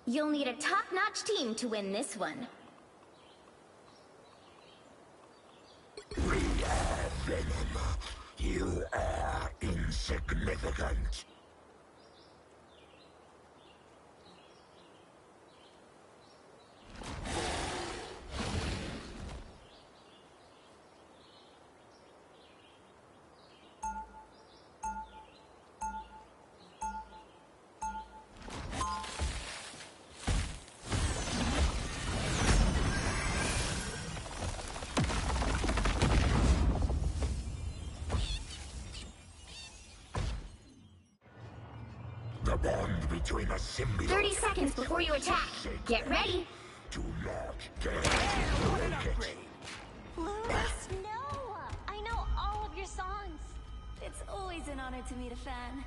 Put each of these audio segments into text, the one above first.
You'll need a top-notch team to win this one. We are Venom. You are insignificant. The bond between a symbiote 30 seconds before you attack. Get ready. Do not dare break it. Lewis, no! I know all of your songs. It's always an honor to meet a fan.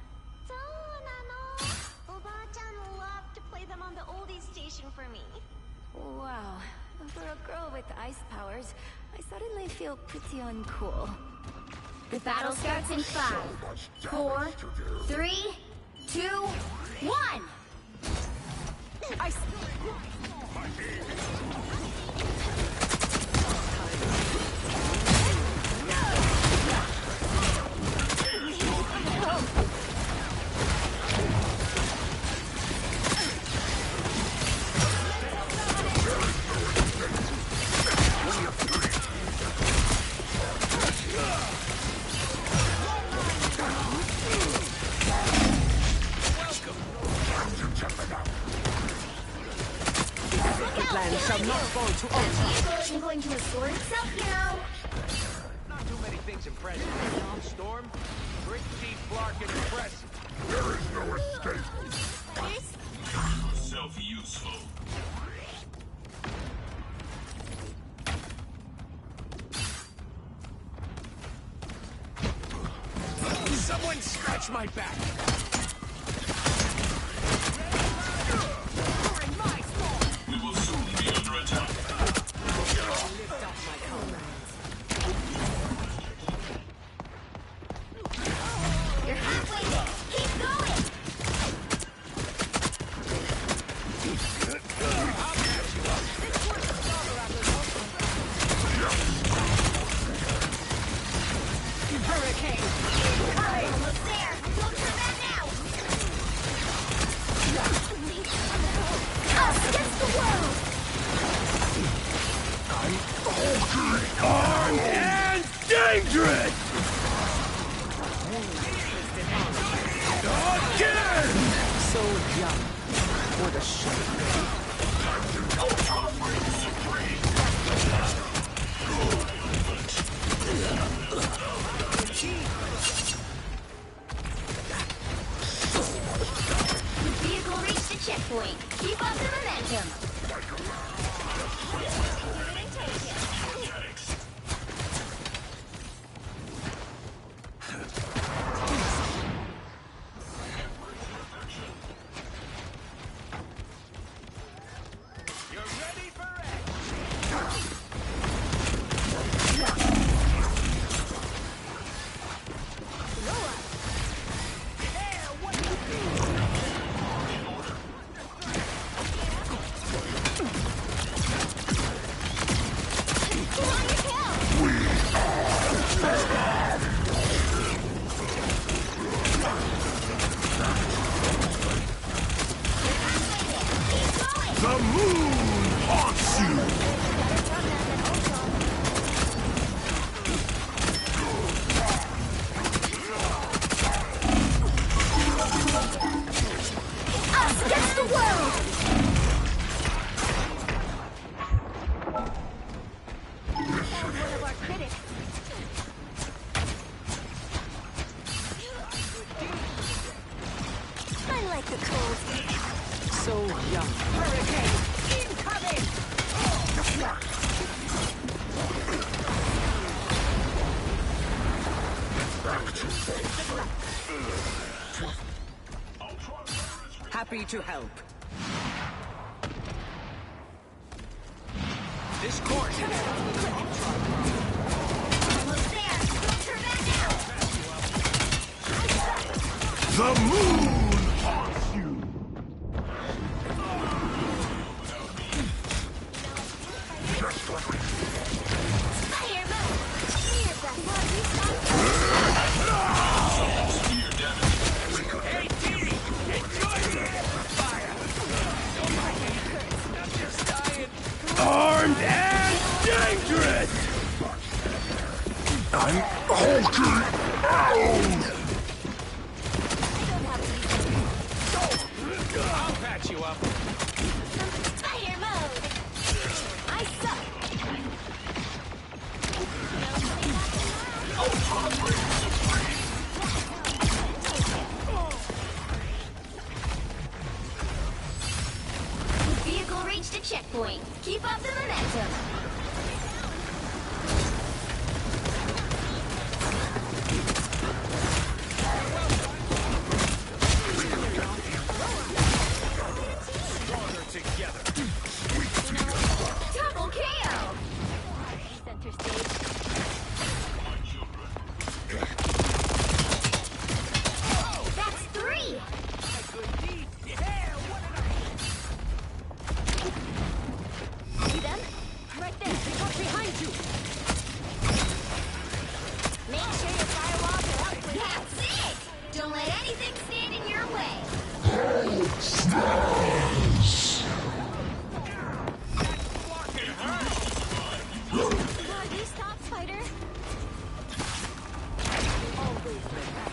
Oba-chan loved to play them on the oldies station for me. Wow. For a girl with ice powers, I suddenly feel pretty uncool. The battle starts in 5, 4, 3, 2, 1! Shall not fall to altar. Isn't going to restore itself, you know. Not too many things impressive. Storm, pretty Clark and impressive. There is no escape. Self-useful. Someone scratch my back. We will soon be under attack. Lift up my comrades. You're halfway there. Keep going. Hurricane! Almost there. Don't turn back now. Us against the world. Armed And dangerous! Again! So young. What a shame. The vehicle reached the checkpoint. Keep up the momentum. You're ready for action! The moon haunts you. Us against the world. One of our critics. I like the cold. So young. Hurricane! Incoming! Happy to help. This course Almost there. Don't turn back now. The moon haunts you. I'm hulking out! I'll patch you up. Spider mode! I suck! Vehicle reached a checkpoint. Keep up the momentum. Stronger together. Double KO. Center stage. That's 3. Good deed. Yeah, what an See them? Right there. Right behind you. Make sure your firewalls are up for That's it. Don't let anything stand in your way. Come on, you stop, Spider.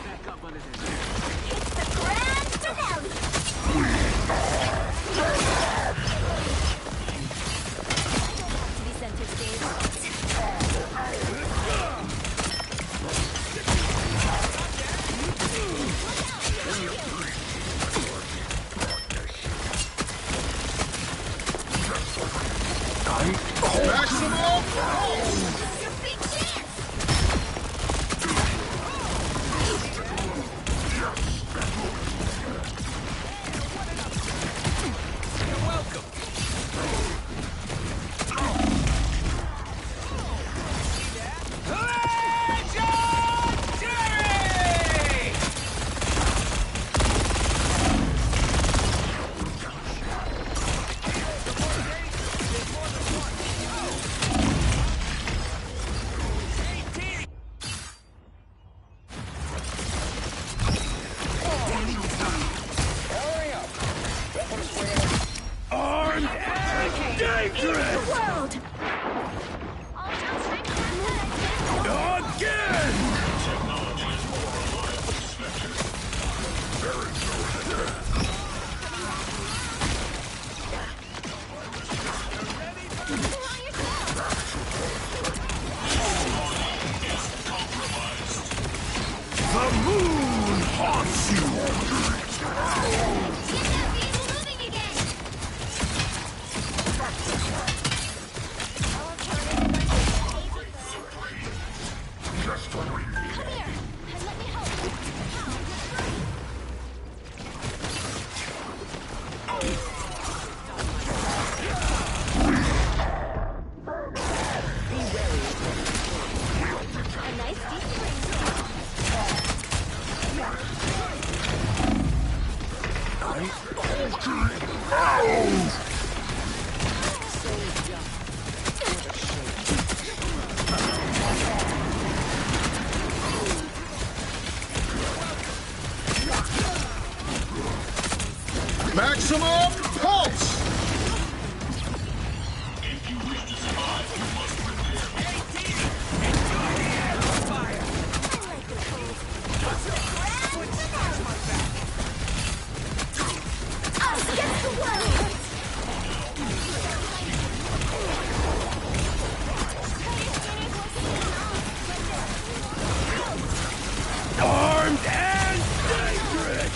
back up under this. It's the grand finale. To be center stage. Maximum! Your big chance. You're welcome. Legendary! Armed and dangerous! World. Again! The moon haunts you! Moving again. Just when we need Come here. And let me help. A nice deep spring. Maximum pulse! If you wish to survive, you must prepare. Us against the world. Armed and dangerous!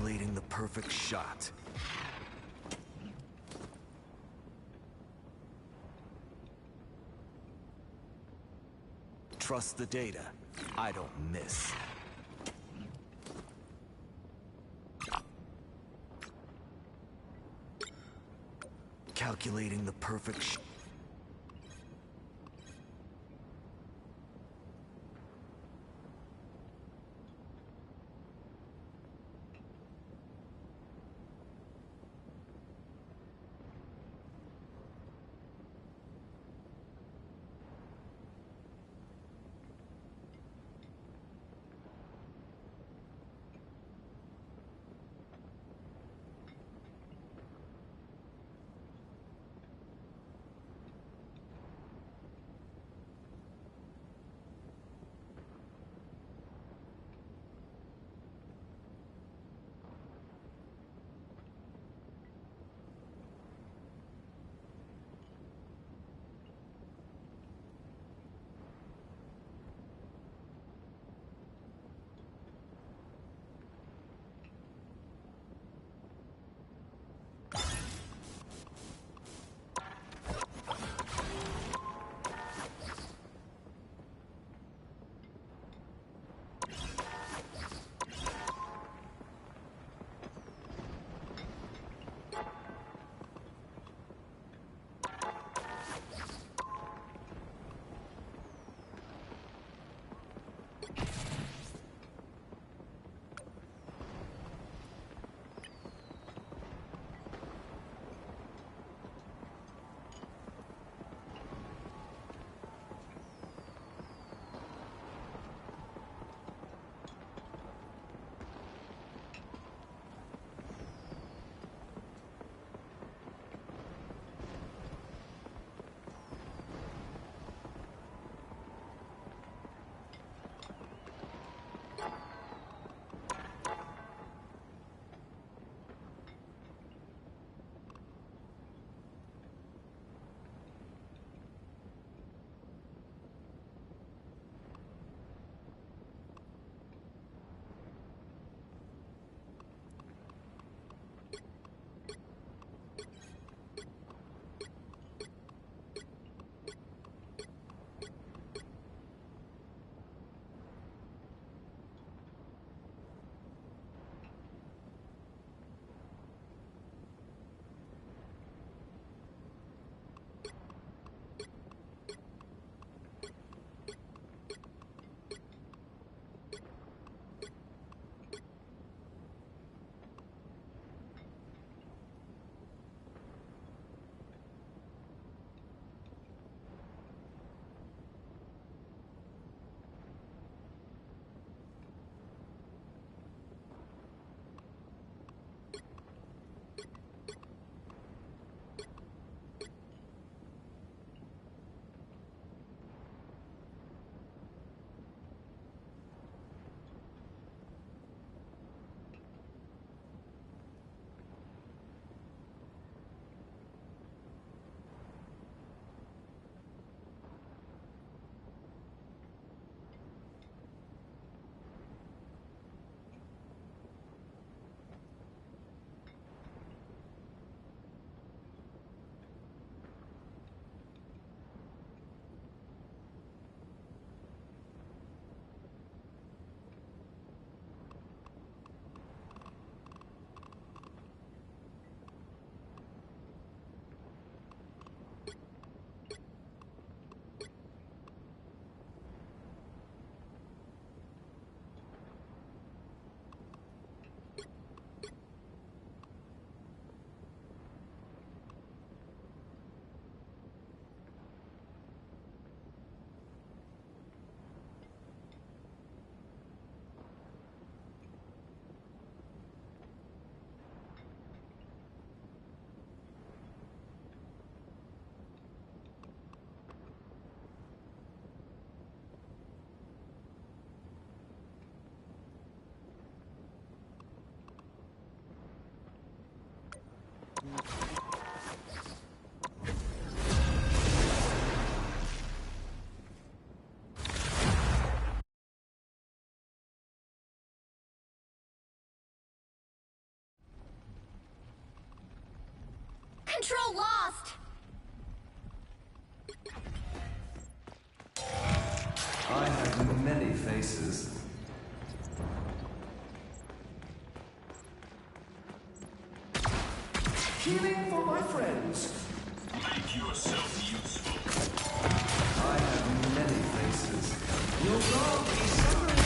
Calculating the perfect shot. Trust the data. I don't miss. Calculating the perfect control lost! I have many faces. Healing for my friends. Make yourself useful. I have many faces. Your dog is suffering.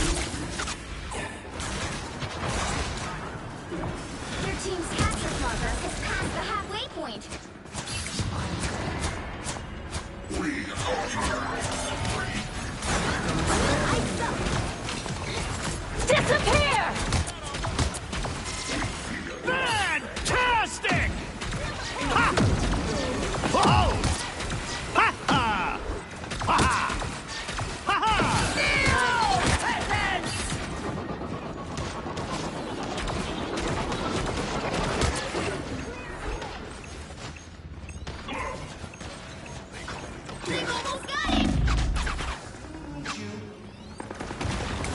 Your team's capture progress has passed the halfway point. Disappear! Fantastic! Ha! Oh! Ha ha! Ha ha! Ha ha! We've almost got it!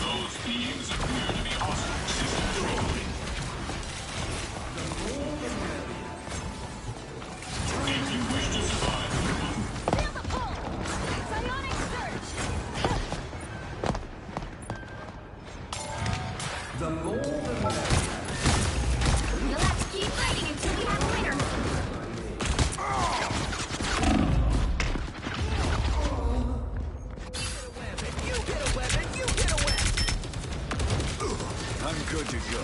Those beings appear to be hostile system trolling. If you wish to survive, Feel the pull! Psionic surge! The more the merrier. You'll have to keep fighting until we have a winner. You get a web, and you get a web! I'm good to go.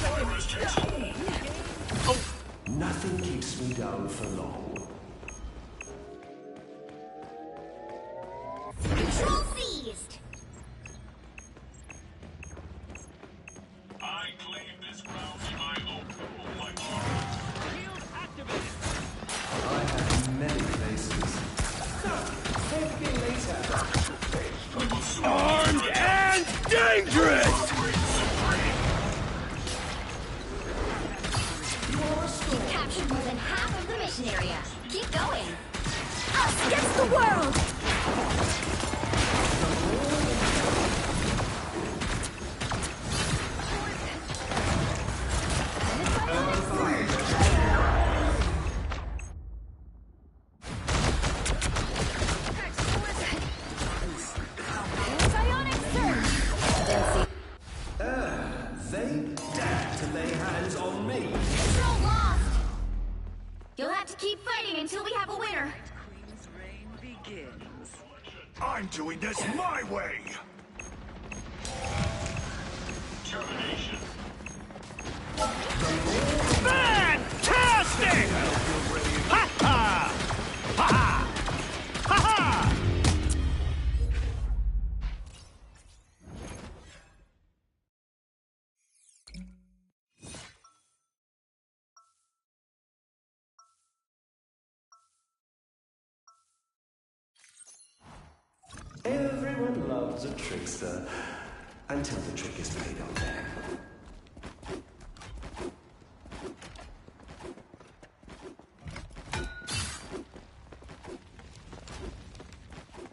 virus takes hold. Nothing keeps me down for long. Control seized! I claim this ground in my own. Oh my God. Shield activated! I have many faces. Thank me later. We will soon Armed and dangerous! You've captured more than half of the mission area. Keep going. Us against the world! Psionic surge! They dare to lay hands on me. Control lost! You'll have to keep fighting until we have a winner. Queen's reign begins. I'm doing this my way! termination. Fantastic! Ha ha! Ha ha! Ha ha! Everyone loves a trickster until the trick is played on them.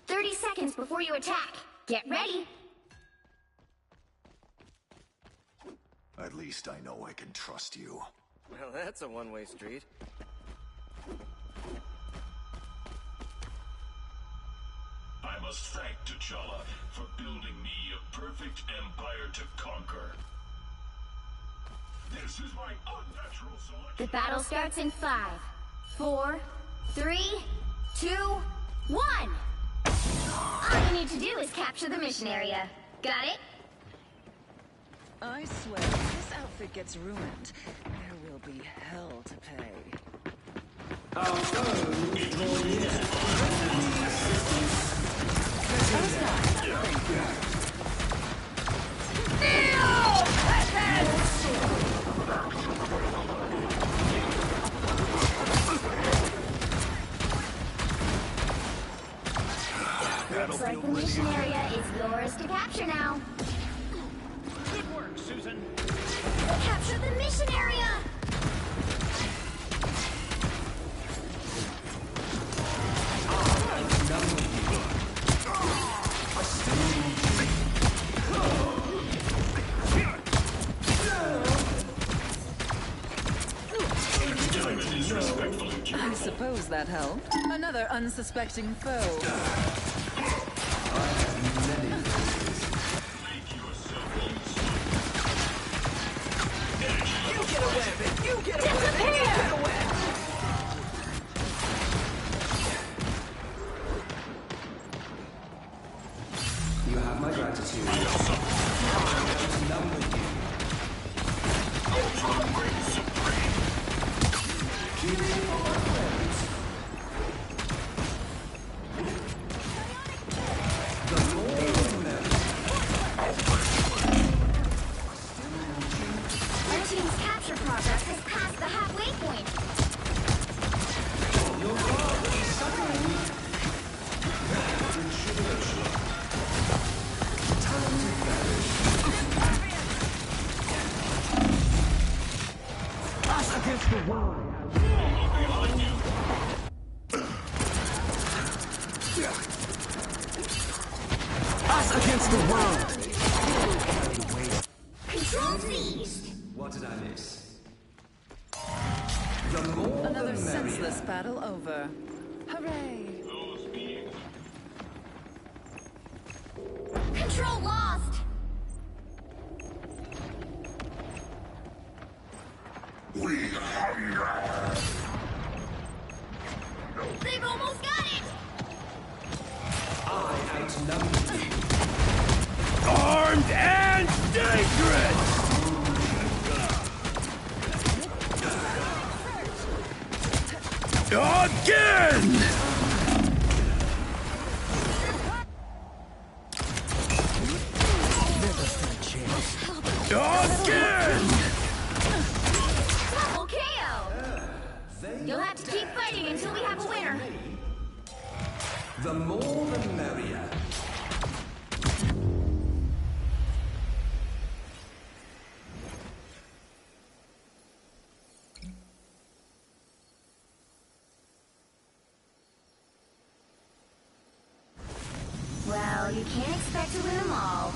30 seconds before you attack. Get ready. At least I know I can trust you. Well, that's a one-way street. I must thank T'Challa for building me a perfect empire to conquer. This is my unnatural selection. The battle starts in 5, 4, 3, 2, 1. All you need to do is capture the mission area. Got it? I swear, if this outfit gets ruined, there will be hell to pay. Looks like the mission area is yours to capture now. Good work, Susan. Capture the mission area! that helped. Another unsuspecting foe. I have many faces. Make yourself useful. You get away with it! You get away with it! You get away! You have my gratitude. I'm done with you. Ultra Ring Supreme. Cheering for my friends. The more the merrier. Our team's capture progress has passed the halfway point. Your guard is suddenly rejuvenation. Talented vanish. Us against the world! Behind you. Us against the world! Control seized. What did I miss? The more Another the merrier. senseless battle over. Hooray! Those beings. Control lost. We hunger. They've almost got it. I outnumber you. Armed and dangerous! Again! Again! Double KO. You'll have to keep fighting until we have a winner. The more the merrier. Well, you can't expect to win them all.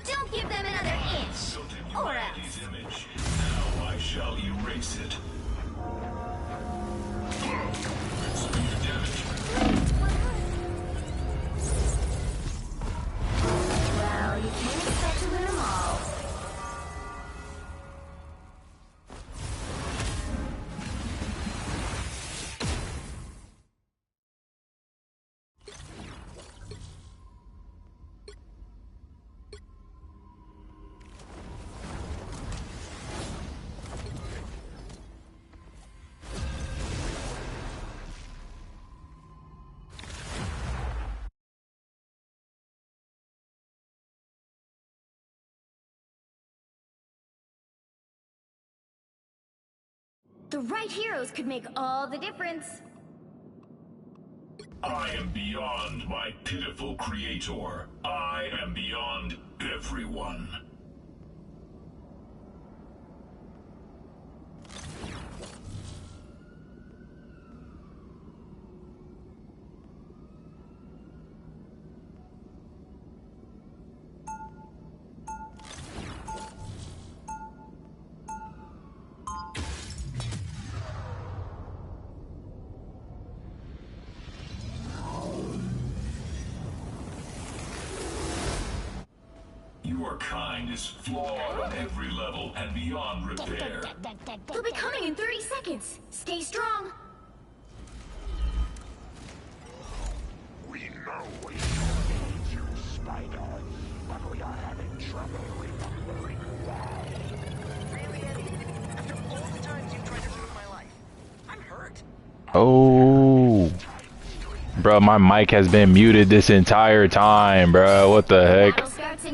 Don't give them another inch. So then Or humanity's else. image. Now I shall erase it. Speed damage. Well, you can't expect to win them all. The right heroes could make all the difference. I am beyond my pitiful creator. I am beyond everyone. Your kind is flawed on every level and beyond repair. They'll be coming in 30 seconds. Stay strong. We know we need you, Spider, but we are having trouble remembering why. Really, Eddie? After all the times you've tried to ruin my life, I'm hurt. Oh, bro, my mic has been muted this entire time, bro. What the heck?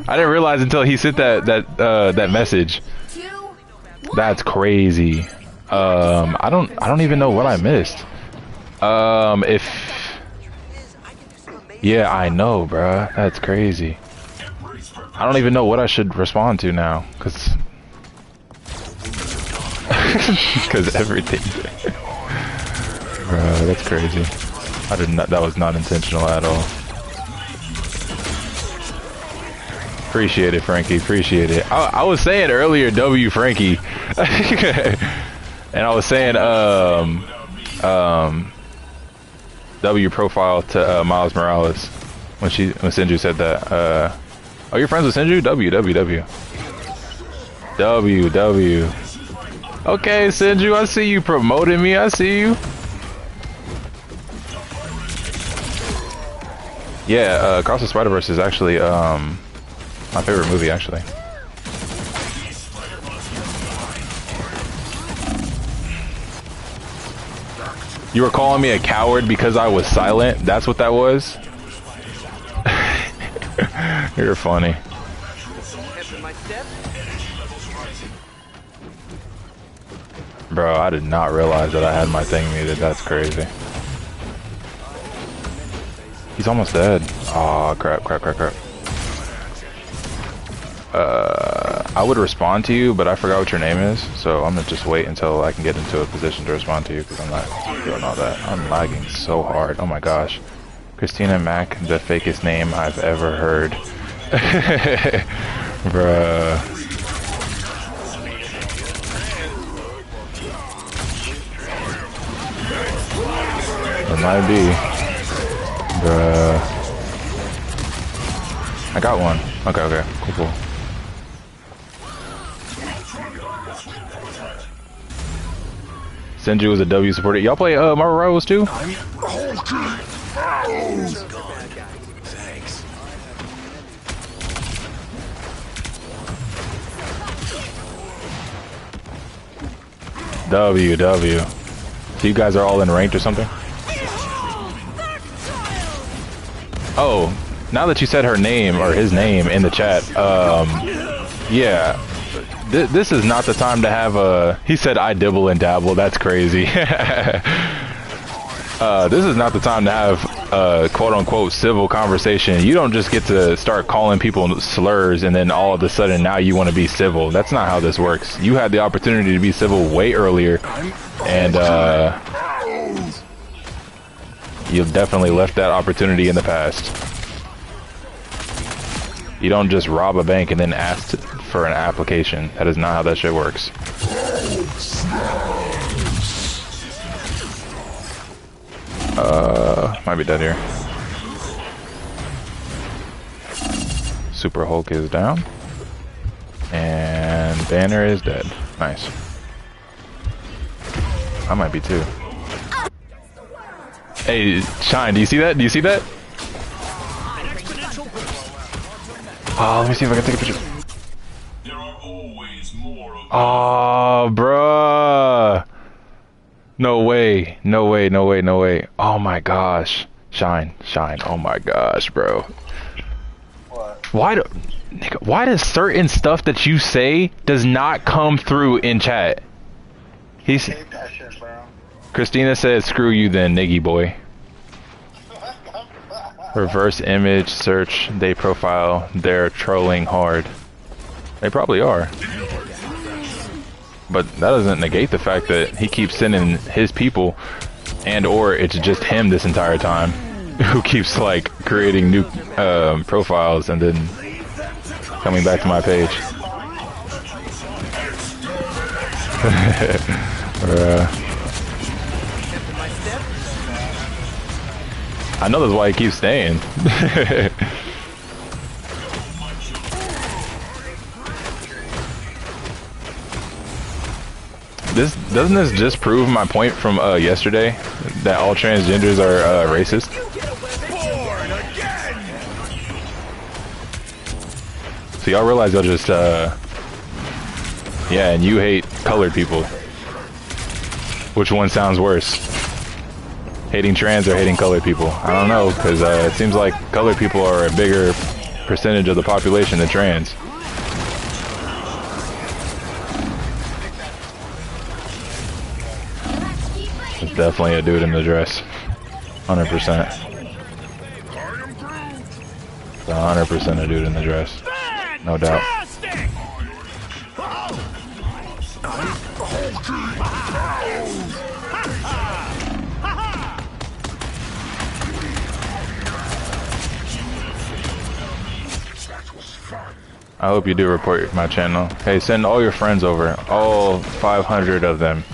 I didn't realize until he sent that message. That's crazy. I don't even know what I missed. Yeah, I know, bro. That's crazy. I don't even know what I should respond to now, cause everything. Bro, that's crazy. I did not. That was not intentional at all. Appreciate it, Frankie. Appreciate it. I was saying earlier, W Frankie, and I was saying W profile to Miles Morales when Sinju said that. Oh, you're friends with Sinju? W. Okay, Sinju, I see you promoting me. I see you. Yeah, Across the Spider-Verse is actually my favorite movie, actually. You were calling me a coward because I was silent? That's what that was? You're funny. Bro, I did not realize that I had my thing muted. That's crazy. He's almost dead. Aw, crap. I would respond to you, but I forgot what your name is, so I'm gonna just wait until I can get into a position to respond to you, because I'm not doing all that. I'm lagging so hard. Oh my gosh. Christina Mack, the fakest name I've ever heard. Bruh. It might be. Bruh. I got one. Okay. Cool. Senju was a W supporter. Y'all play Marvel Rivals too? Thanks. W. So you guys are all in ranked or something? Oh, now that you said her name or his name in the chat, yeah. This is not the time to have a... He said I dibble and dabble. That's crazy. This is not the time to have a quote-unquote civil conversation. You don't just get to start calling people slurs and then all of a sudden now you want to be civil. That's not how this works. You had the opportunity to be civil way earlier, and you've definitely left that opportunity in the past. You don't just rob a bank and then ask for an application. That is not how that shit works. Might be dead here. Super Hulk is down. And Banner is dead. Nice. I might be too. Hey, Shine, do you see that? Do you see that? Oh, let me see if I can take a picture. There are always more of Oh, bruh. No way. No way, no way, no way. Oh my gosh. Shine, Shine. Oh my gosh, bro. What? Why does certain stuff that you say does not come through in chat? He's Hate that shit, bro. Christina said, screw you then, niggy boy. Reverse image search, they profile, they're trolling hard. They probably are. But that doesn't negate the fact that he keeps sending his people, and or it's just him this entire time, who keeps like creating new profiles and then coming back to my page. I know that's why he keeps staying. Doesn't this just prove my point from yesterday that all transgenders are racist? So y'all realize y'all just yeah, and you hate colored people. Which one sounds worse? Hating trans or hating colored people? I don't know, because it seems like colored people are a bigger percentage of the population than trans. It's definitely a dude in the dress. 100%. It's 100% a dude in the dress. No doubt. I hope you do report my channel. Hey, send all your friends over. All 500 of them.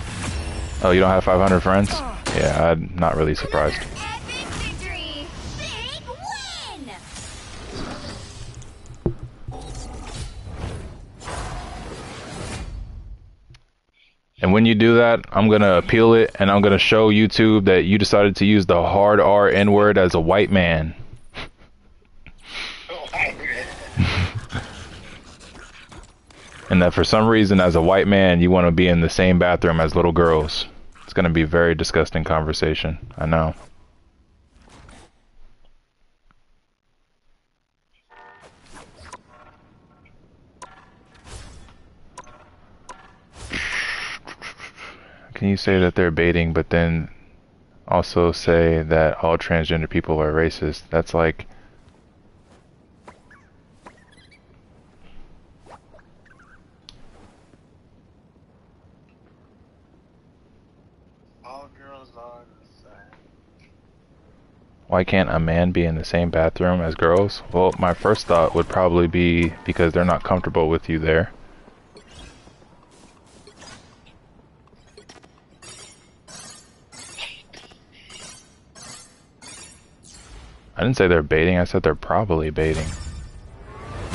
Oh, you don't have 500 friends? Yeah, I'm not really surprised. Epic victory! Big win! And when you do that, I'm going to appeal it, and I'm going to show YouTube that you decided to use the hard R N-word as a white man. And that for some reason, as a white man, you want to be in the same bathroom as little girls. It's going to be a very disgusting conversation. I know. Can you say that they're baiting, but then also say that all transgender people are racist? That's like... Why can't a man be in the same bathroom as girls? Well, my first thought would probably be because they're not comfortable with you there. I didn't say they're baiting, I said they're probably baiting.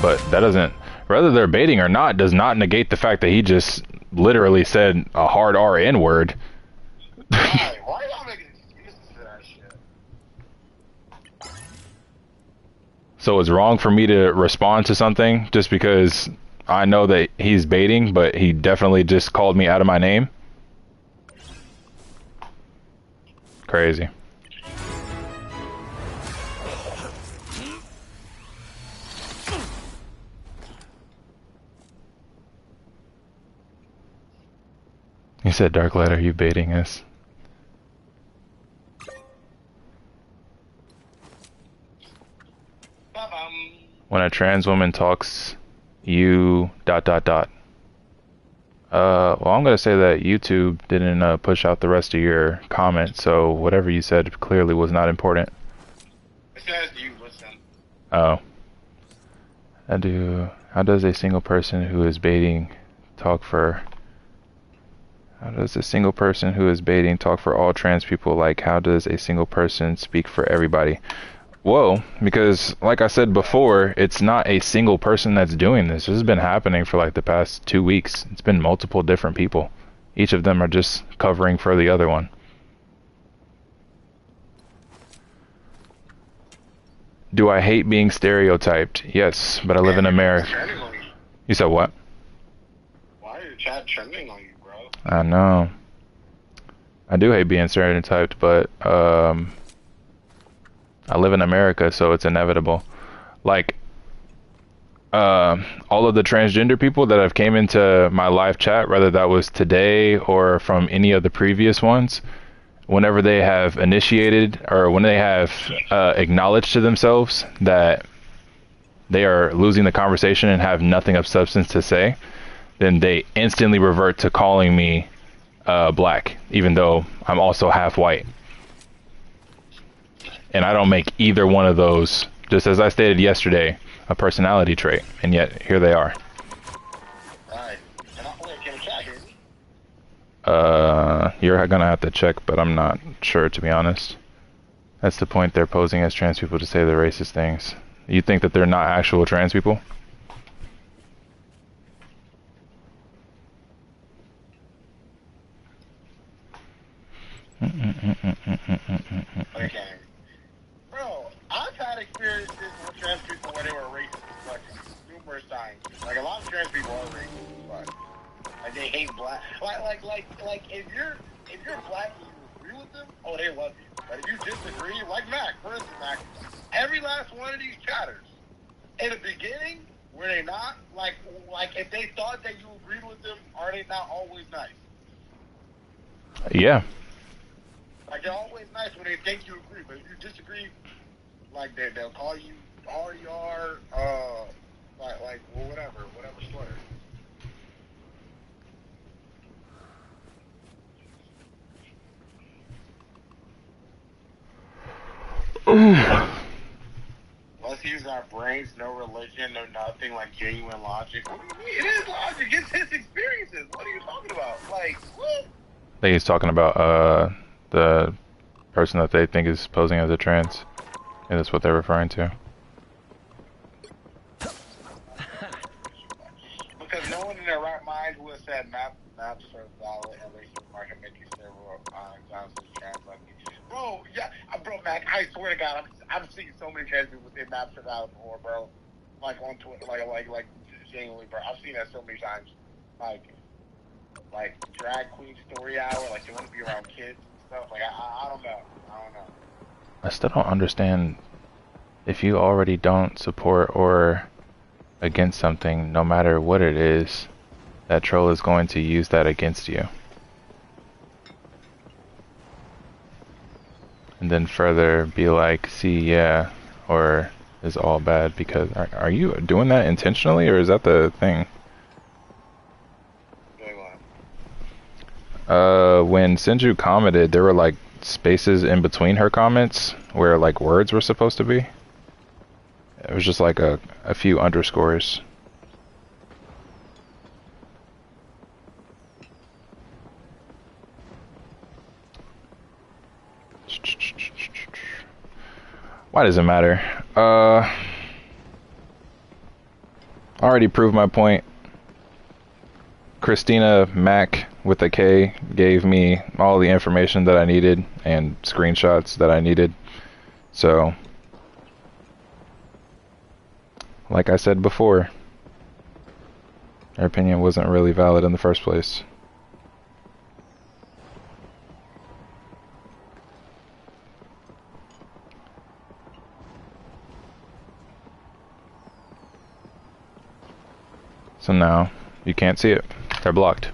But that doesn't... Whether they're baiting or not does not negate the fact that he just literally said a hard R N-word. Why y'all making excuses for that shit? So it's wrong for me to respond to something just because I know that he's baiting, but he definitely just called me out of my name? Crazy. He said, Darklight, are you baiting us? When a trans woman talks, you ... Well, I'm gonna say that YouTube didn't push out the rest of your comment, so whatever you said clearly was not important. It says you listen. Oh. How does a single person who is baiting talk for... How does a single person who is baiting talk for all trans people? Like, how does a single person speak for everybody? Well, because, like I said before, it's not a single person that's doing this. This has been happening for like the past 2 weeks. It's been multiple different people. Each of them are just covering for the other one. Do I hate being stereotyped? Yes, but I live in America. You said what? Why are your chat trending on you, bro? I know. I do hate being stereotyped, but I live in America, so it's inevitable. Like, all of the transgender people that have came into my live chat, whether that was today or from any of the previous ones, whenever they have initiated or when they have acknowledged to themselves that they are losing the conversation and have nothing of substance to say, then they instantly revert to calling me black, even though I'm also half white. And I don't make either one of those, just as I stated yesterday, a personality trait, and yet here they are. Alright. Can chat hear me? You're gonna have to check, but I'm not sure, to be honest. That's the point. They're posing as trans people to say the racist things. You think that they're not actual trans people? Okay. Bro, I've had experiences with trans people where they were racist as fuck numerous times. Like, a lot of trans people are racist as fuck. Like, they hate black. Like, if you're black and you agree with them, oh, they love you. But if you disagree, like Mac, for instance, Mac, every last one of these chatters, in the beginning, were they not, like if they thought that you agreed with them, are they not always nice? Yeah. Like, they're always nice when they think you agree, but if you disagree, like, they'll call you RER, well, whatever slur. Let's use our brains, no religion, no nothing, like genuine logic. What do you mean? It is logic. It's his experiences. What are you talking about? Like, what? I think he's talking about the person that they think is posing as a trans. And that's what they're referring to. Because no one in their right mind would have said maps are valid and racial market make you several times trans like me. Bro, yeah, bro, Mac, I swear to God, I've seen so many trans people say maps are valid before, bro. Like on Twitter, like genuinely, bro. I've seen that so many times. Like drag queen story hour, like they want to be around kids and stuff. Like I don't know. I still don't understand. If you already don't support or against something, no matter what it is, that troll is going to use that against you. And then further be like, see, yeah, or is all bad because... Are you doing that intentionally, or is that the thing? When Senju commented, there were like spaces in between her comments where like words were supposed to be. It was just like a few underscores. Why does it matter? I already proved my point. Christina Mac with a K gave me all the information that I needed and screenshots that I needed. So, like I said before, her opinion wasn't really valid in the first place. So now, you can't see it. They're blocked.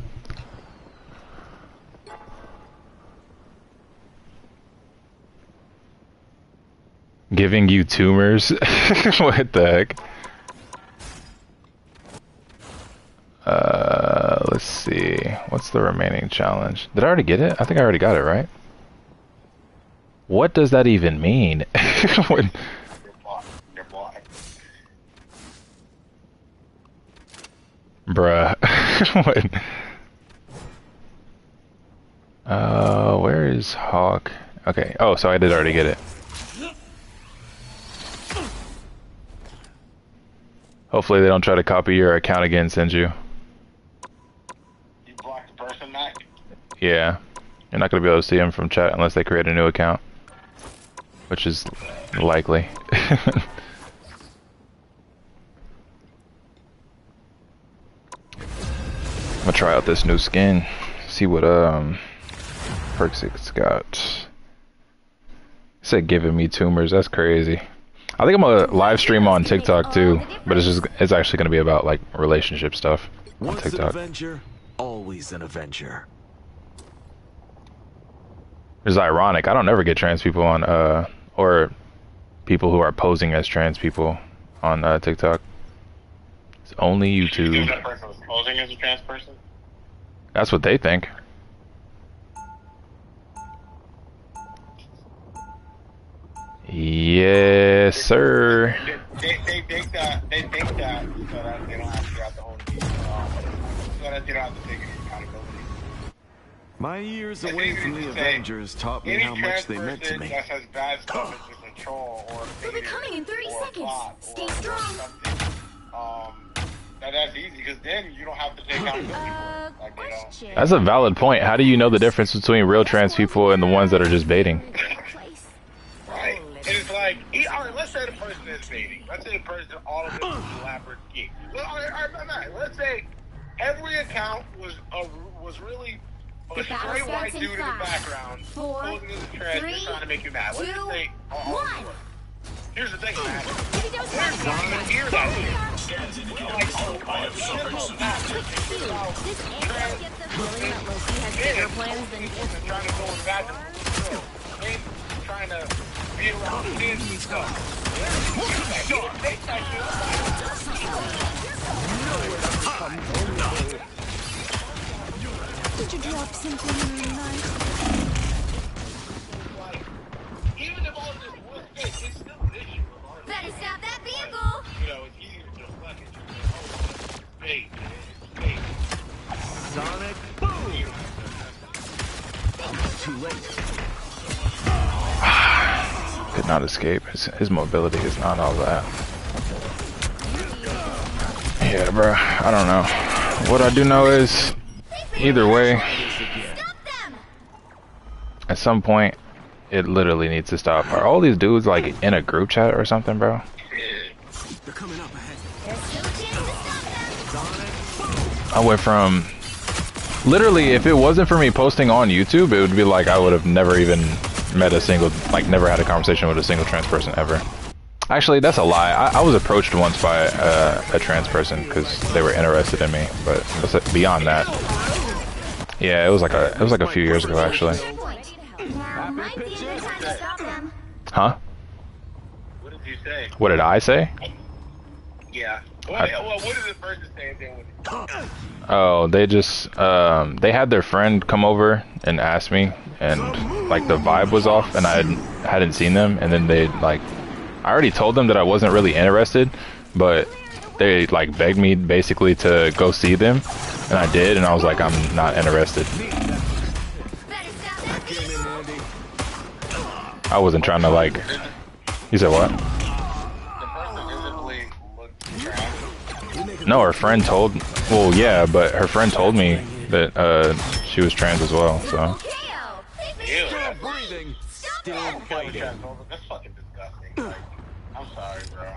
Giving you tumors? What the heck? Let's see. What's the remaining challenge? Did I already get it? I think I already got it, right? What does that even mean? You're blocked. Bruh. What? Where is Hawk? Okay. Oh, so I did already get it. Hopefully they don't try to copy your account again and send you. You blocked the person, Mac? Yeah. You're not going to be able to see them from chat unless they create a new account. Which is likely. I'm gonna try out this new skin. See what perks it's got. It said giving me tumors. That's crazy. I think I'm gonna live stream on TikTok too, but it's actually gonna be about like relationship stuff on Once TikTok. an Avenger, always an Avenger. It's ironic. I don't ever get trans people on or people who are posing as trans people on TikTok. It's only You think YouTube. that person was posing as a trans person? That's what they think. Yes, sir. They think that so that they don't have to get out the whole so that they don't have to take any accountability. My years away from the Avengers taught me how much they meant to me. That has bad stuff as just a troll or a We'll be coming in 30 seconds. Stay strong. That's easy because then you don't have to take accountability for it. Like, Question. That's a valid point. How do you know the difference between real trans people and the ones that are just baiting? Right. And it's like, alright, let's say the person is baiting. Let's say the person, all of it is elaborate geek. Let's say every account was really a straight white dude in the background, posing as a trans, just trying to make you mad. Let's just say, here's the thing, man. We're not going to hear that shit. We're like, I have suffered trying to go in the bathroom. Trying to be around kids and stuff. Did you drop something in the night? Even if all of this was fake, it's still an issue. Better stop that vehicle. You know, it's easier to deflect it. It's fake. It's fake. Sonic boom! Too late. Could not escape. His mobility is not all that. Yeah, bro. I don't know. What I do know is, either way, at some point, it literally needs to stop. Are all these dudes like in a group chat or something, bro? They're coming up ahead. I went from literally, if it wasn't for me posting on YouTube, it would be like I would have never even met a single, like never had a conversation with a single trans person ever. Actually, that's a lie. I was approached once by a trans person because they were interested in me, but beyond that, yeah, it was like a few years ago actually. Now might be a good time to stop them. Huh? What did you say? What did I say? Yeah. Well, what did the person say then? Oh, they just they had their friend come over and ask me, and like the vibe was off, and I hadn't seen them, and then they like, I already told them that I wasn't really interested, but they like begged me basically to go see them, and I did, and I was like, I'm not interested. I wasn't trying to like. You said what? No, her friend told. Well, yeah, but her friend told me that she was trans as well. So. Still breathing, still fighting. That's fucking disgusting. Like, I'm sorry, bro.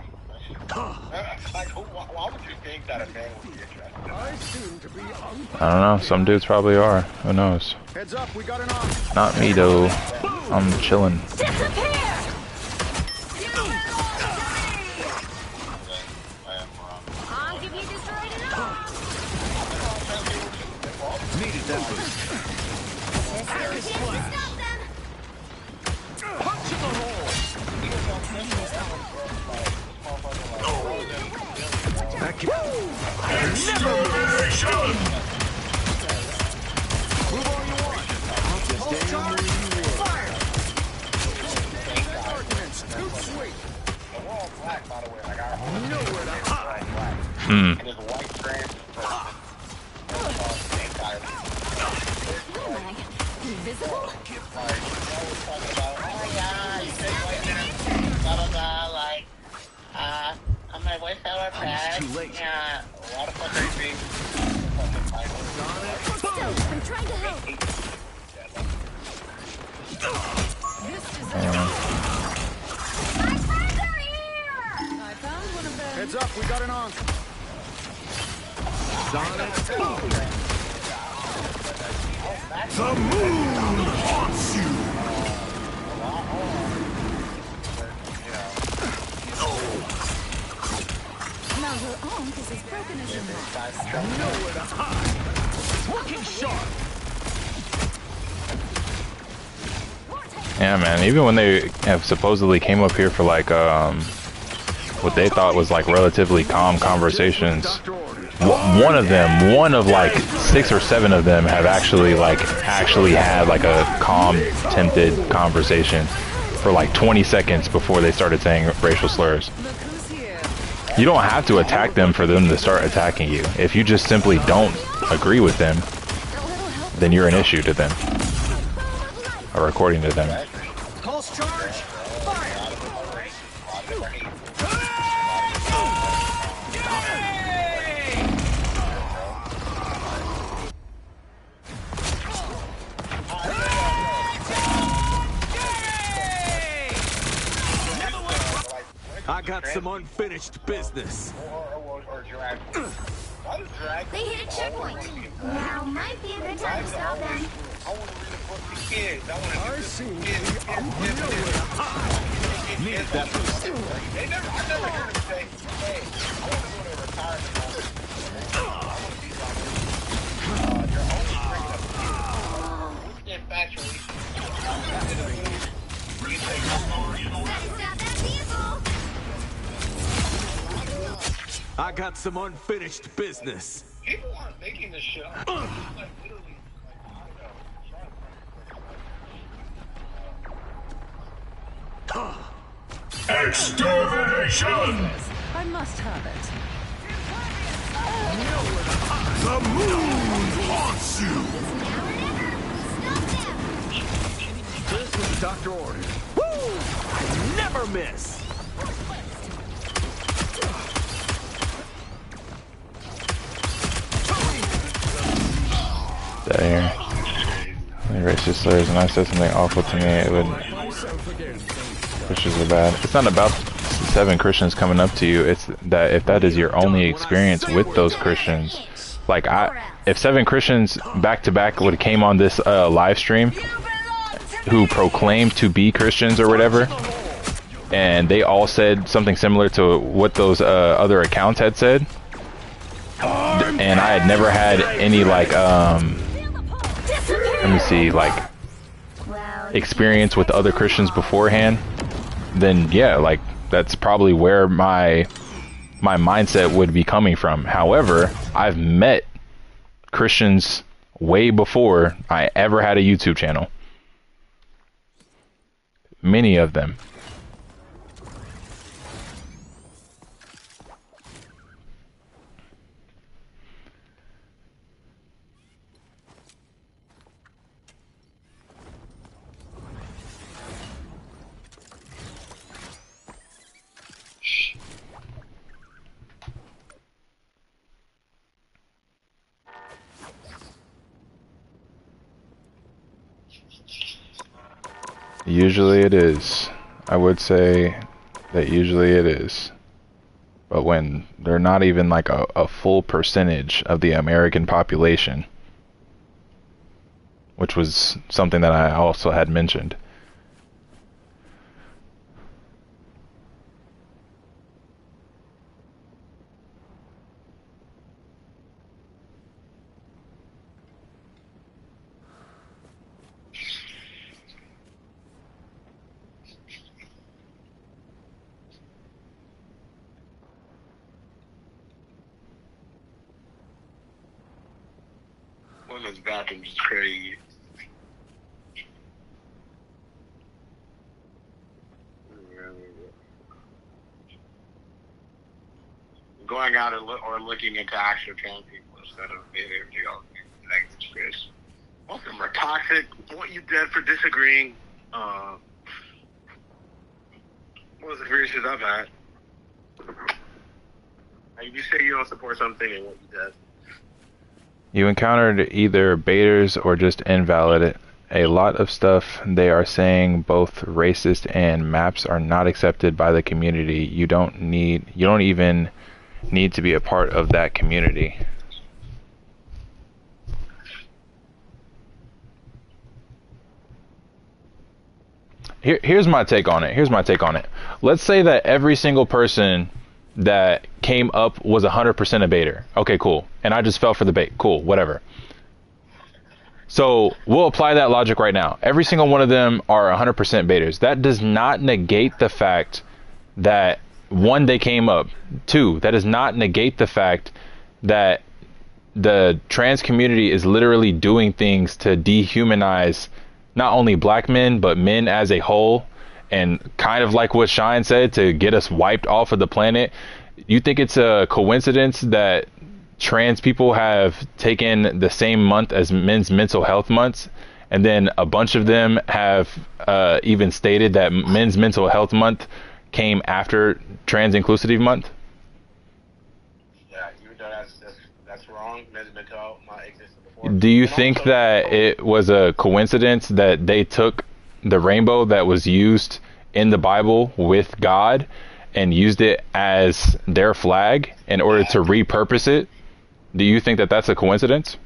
Like, why would you think that a man would be interested? I don't know. Some dudes probably are. Who knows? Heads up, we got an off. Not me though. I'm chilling. Needed that boost. Punch in the hole. That can Extermination! move all you want. I'll just damn where you were. We're all black, by the way. Like, I Nowhere to hide. black. Hmm. And there's a white trans person Invisible? Like, you always talking about, oh yeah, you take white men, blah blah blah, like, I'm my white collar pad. Yeah, why the fuck are you being fucking mindless? Still, I'm trying to help. This is My friends are here! I found one of them. Heads up, we got an onk. The moon haunts you! Now her own is as broken as your mom. Nowhere to hide. Looking sharp. Yeah, man. Even when they have supposedly came up here for like what they thought was like relatively calm conversations, one of like 6 or 7 of them have actually had like a calm, tempted conversation for like 20 seconds before they started saying racial slurs. Look who's here. You don't have to attack them for them to start attacking you. If you just simply don't agree with them, then you're an issue to them, or according to them. Pulse charge. Fire. I got some unfinished business. Or drag. Why does drag? They hit a checkpoint. Now might be a good time to stop them. I want to read a book to kids. I want to I do see. kids. Need that. I never heard them say, hey, I want to go to a retirement home. I want to be like, you're only bringing up kids. Who's getting factually? You say, Better stop that vehicle! I got some unfinished business. people aren't making this shit up. It's like literally, Extermination! I must have it. The moon haunts you! This was Dr. Order. Woo! I never miss. There. The racist slurs, and I said something awful to me, it would... Christians are bad. It's not about 7 Christians coming up to you, it's that if that is your only experience with those Christians, like if 7 Christians back to back would have came on this live stream who proclaimed to be Christians or whatever, and they all said something similar to what those other accounts had said, and I had never had any like let me see, like experience with other Christians beforehand, then yeah, like that's probably where my mindset would be coming from. However, I've met Christians way before I ever had a YouTube channel. Many of them. Usually it is. I would say that usually it is. But when they're not even like a full percentage of the American population, which was something that I also had mentioned. Women's bathrooms is crazy. Going out or looking into actual trans people instead of everything else. Like, welcome are toxic. what you did for disagreeing. What was the experiences I've had? Like, you say you don't support something and what you did. You encountered either baiters or just invalid. A lot of stuff they are saying, both racist and maps, are not accepted by the community. You don't even need to be a part of that community. Here's my take on it. Let's say that every single person that came up was 100% a baiter. Okay, cool. And I just fell for the bait. Cool, whatever. So we'll apply that logic right now. Every single one of them are 100% baiters. That does not negate the fact that, one, they came up. Two, that does not negate the fact that the trans community is literally doing things to dehumanize not only black men, but men as a whole. And kind of like what Shine said, to get us wiped off of the planet. You think it's a coincidence that trans people have taken the same month as men's mental health months, and then a bunch of them have even stated that men's mental health month came after trans inclusive month? Yeah, even though that's wrong. Men's mental health month existed before. Do you think that it was a coincidence that they took the rainbow that was used in the Bible with God and used it as their flag in order to repurpose it? Do you think that that's a coincidence?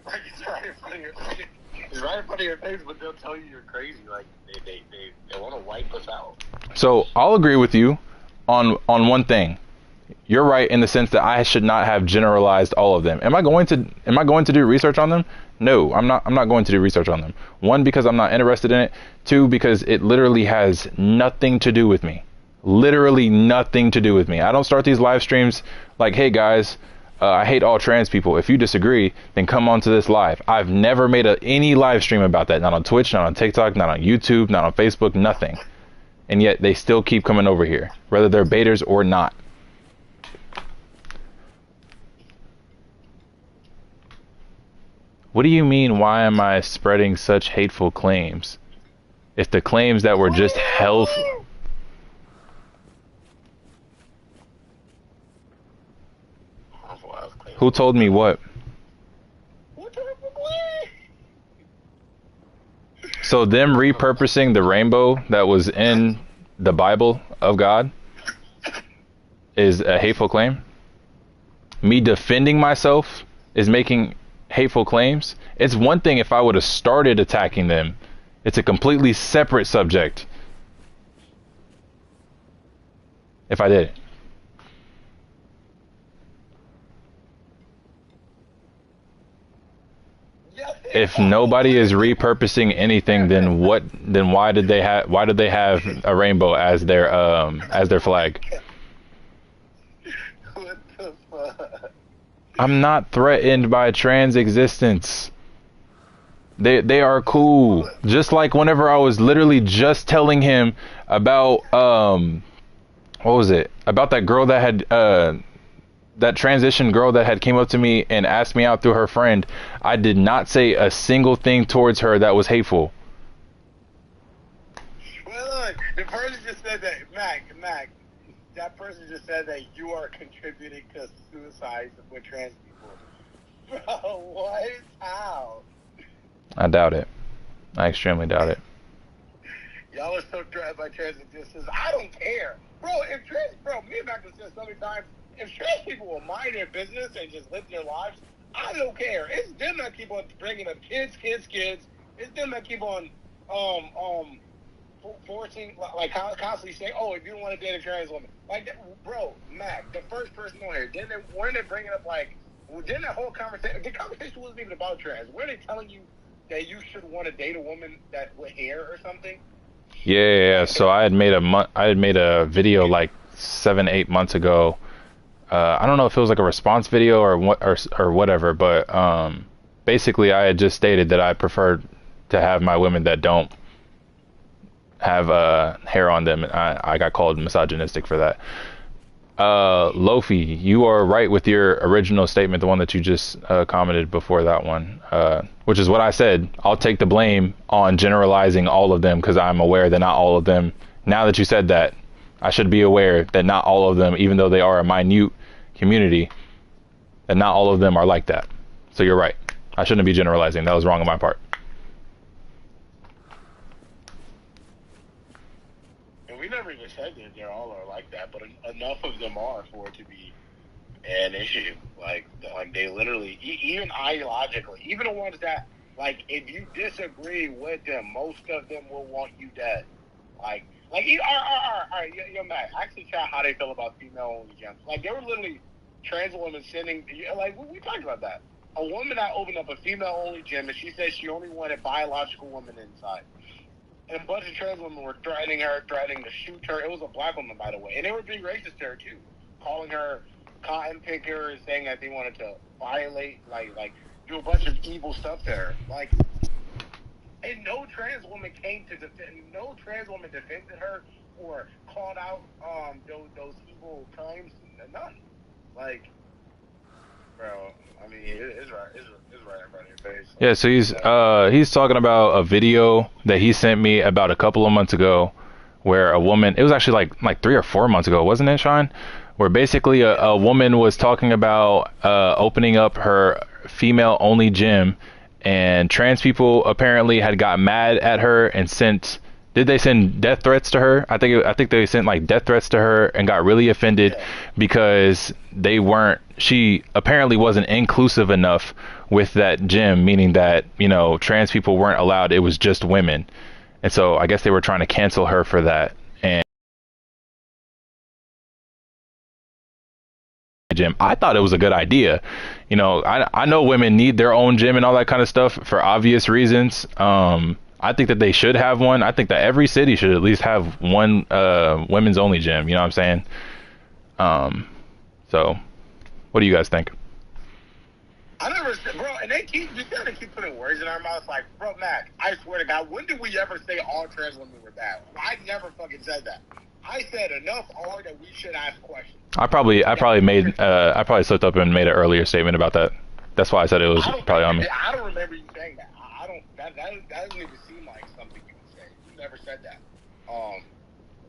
Like, it's right in front of your face. It's right in front of your face, but they'll tell you you're crazy. Like, they want to wipe us out. So I'll agree with you on one thing. You're right in the sense that I should not have generalized all of them. Am I going to do research on them? No, I'm not going to do research on them. One, because I'm not interested in it. Two, because it literally has nothing to do with me. Literally nothing to do with me. I don't start these live streams like, hey guys, I hate all trans people. If you disagree, then come on to this live. I've never made any live stream about that. Not on Twitch, not on TikTok, not on YouTube, not on Facebook, nothing. And yet they still keep coming over here, whether they're baiters or not. What do you mean, why am I spreading such hateful claims? If the claims that were just health... Who told me what? So them repurposing the rainbow that was in the Bible of God is a hateful claim? Me defending myself is making hateful claims? It's one thing if I would have started attacking them. It's a completely separate subject if I did it. If nobody is repurposing anything, then what? Then why did they have a rainbow as their flag? What the fuck? I'm not threatened by trans existence. They are cool. Just like whenever I was literally just telling him about what was it? About that girl that had that transition girl that had came up to me and asked me out through her friend. I did not say a single thing towards her that was hateful. Well, look, the person just said that, Mac, that person just said that you are contributing to suicides with trans people. Bro, what? How? I doubt it. I extremely doubt it. Y'all are so threatened by trans existence. I don't care. Bro, me and Mac have said so many times, if trans people will mind their business and just live their lives, I don't care. It's them that keep on bringing up kids. It's them that keep on forcing, like constantly saying, oh, if you don't want to date a trans woman. Like, bro, Mac, the first person on here, weren't they bringing up, like, didn't that whole conversation, the conversation wasn't even about trans. Weren't they telling you that you should want to date a woman that with hair or something? Yeah. So I had made a video like 7-8 months ago. I don't know if it was like a response video or whatever, but basically I had just stated that I preferred to have my women that don't have hair on them. I got called misogynistic for that. Lofi, you are right with your original statement, the one that you just commented before that one, which is what I said. I'll take the blame on generalizing all of them because I'm aware that not all of them, now that you said that, I should be aware that not all of them, even though they are a minute community, that not all of them are like that. So you're right. I shouldn't be generalizing. That was wrong on my part. And we never even said that they all are like that, but enough of them are for it to be an issue. Like they literally, even ideologically, even the ones that, like, if you disagree with them, most of them will want you dead. All right, yo, Matt, actually chat how they feel about female-only gyms. Like, there were literally trans women sending, like, we talked about that. A woman that opened up a female-only gym, and she said she only wanted biological women inside. And a bunch of trans women were threatening to shoot her. It was a black woman, by the way. And they were being racist to her, too. Calling her cotton picker and saying that they wanted to violate, like do a bunch of evil stuff to her. Like, and no trans woman defended her or called out those evil crimes. None. Like, bro, I mean, it's right in front of your face. Yeah, so he's talking about a video that he sent me about a couple of months ago, where a woman, it was actually like 3 or 4 months ago, wasn't it, Sean? Where basically a woman was talking about opening up her female-only gym, and trans people apparently had got mad at her and did they send death threats to her? I think they sent like death threats to her and got really offended because she apparently wasn't inclusive enough with that gym, meaning that, trans people weren't allowed. It was just women. And so I guess they were trying to cancel her for that. And gym, I thought it was a good idea. I know women need their own gym and all that kind of stuff for obvious reasons. I think that they should have one. I think that every city should at least have one women's only gym. You know what I'm saying? So what do you guys think? I never said, bro, and they keep putting words in our mouths. Like, bro, Mac, I swear to God, when did we ever say all trans women were bad? I never fucking said that. I said enough are that we should ask questions. I probably slipped up and made an earlier statement about that. That's why I said it was probably on me. I don't remember you saying that. That doesn't even seem like something you would say. You never said that.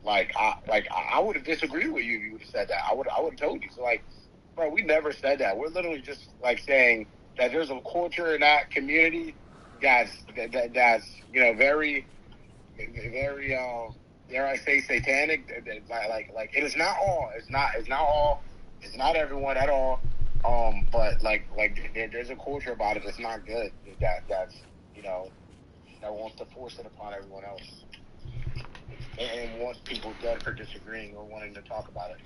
I would have disagreed with you if you would have said that. I would have told you. So, like, bro, we never said that. We're literally just like saying that there's a culture in that community that's very, very dare I say satanic. Like it is not all. It's not everyone at all. But there's a culture about it that's not good. That's that wants to force it upon everyone else and wants people dead for disagreeing or wanting to talk about it.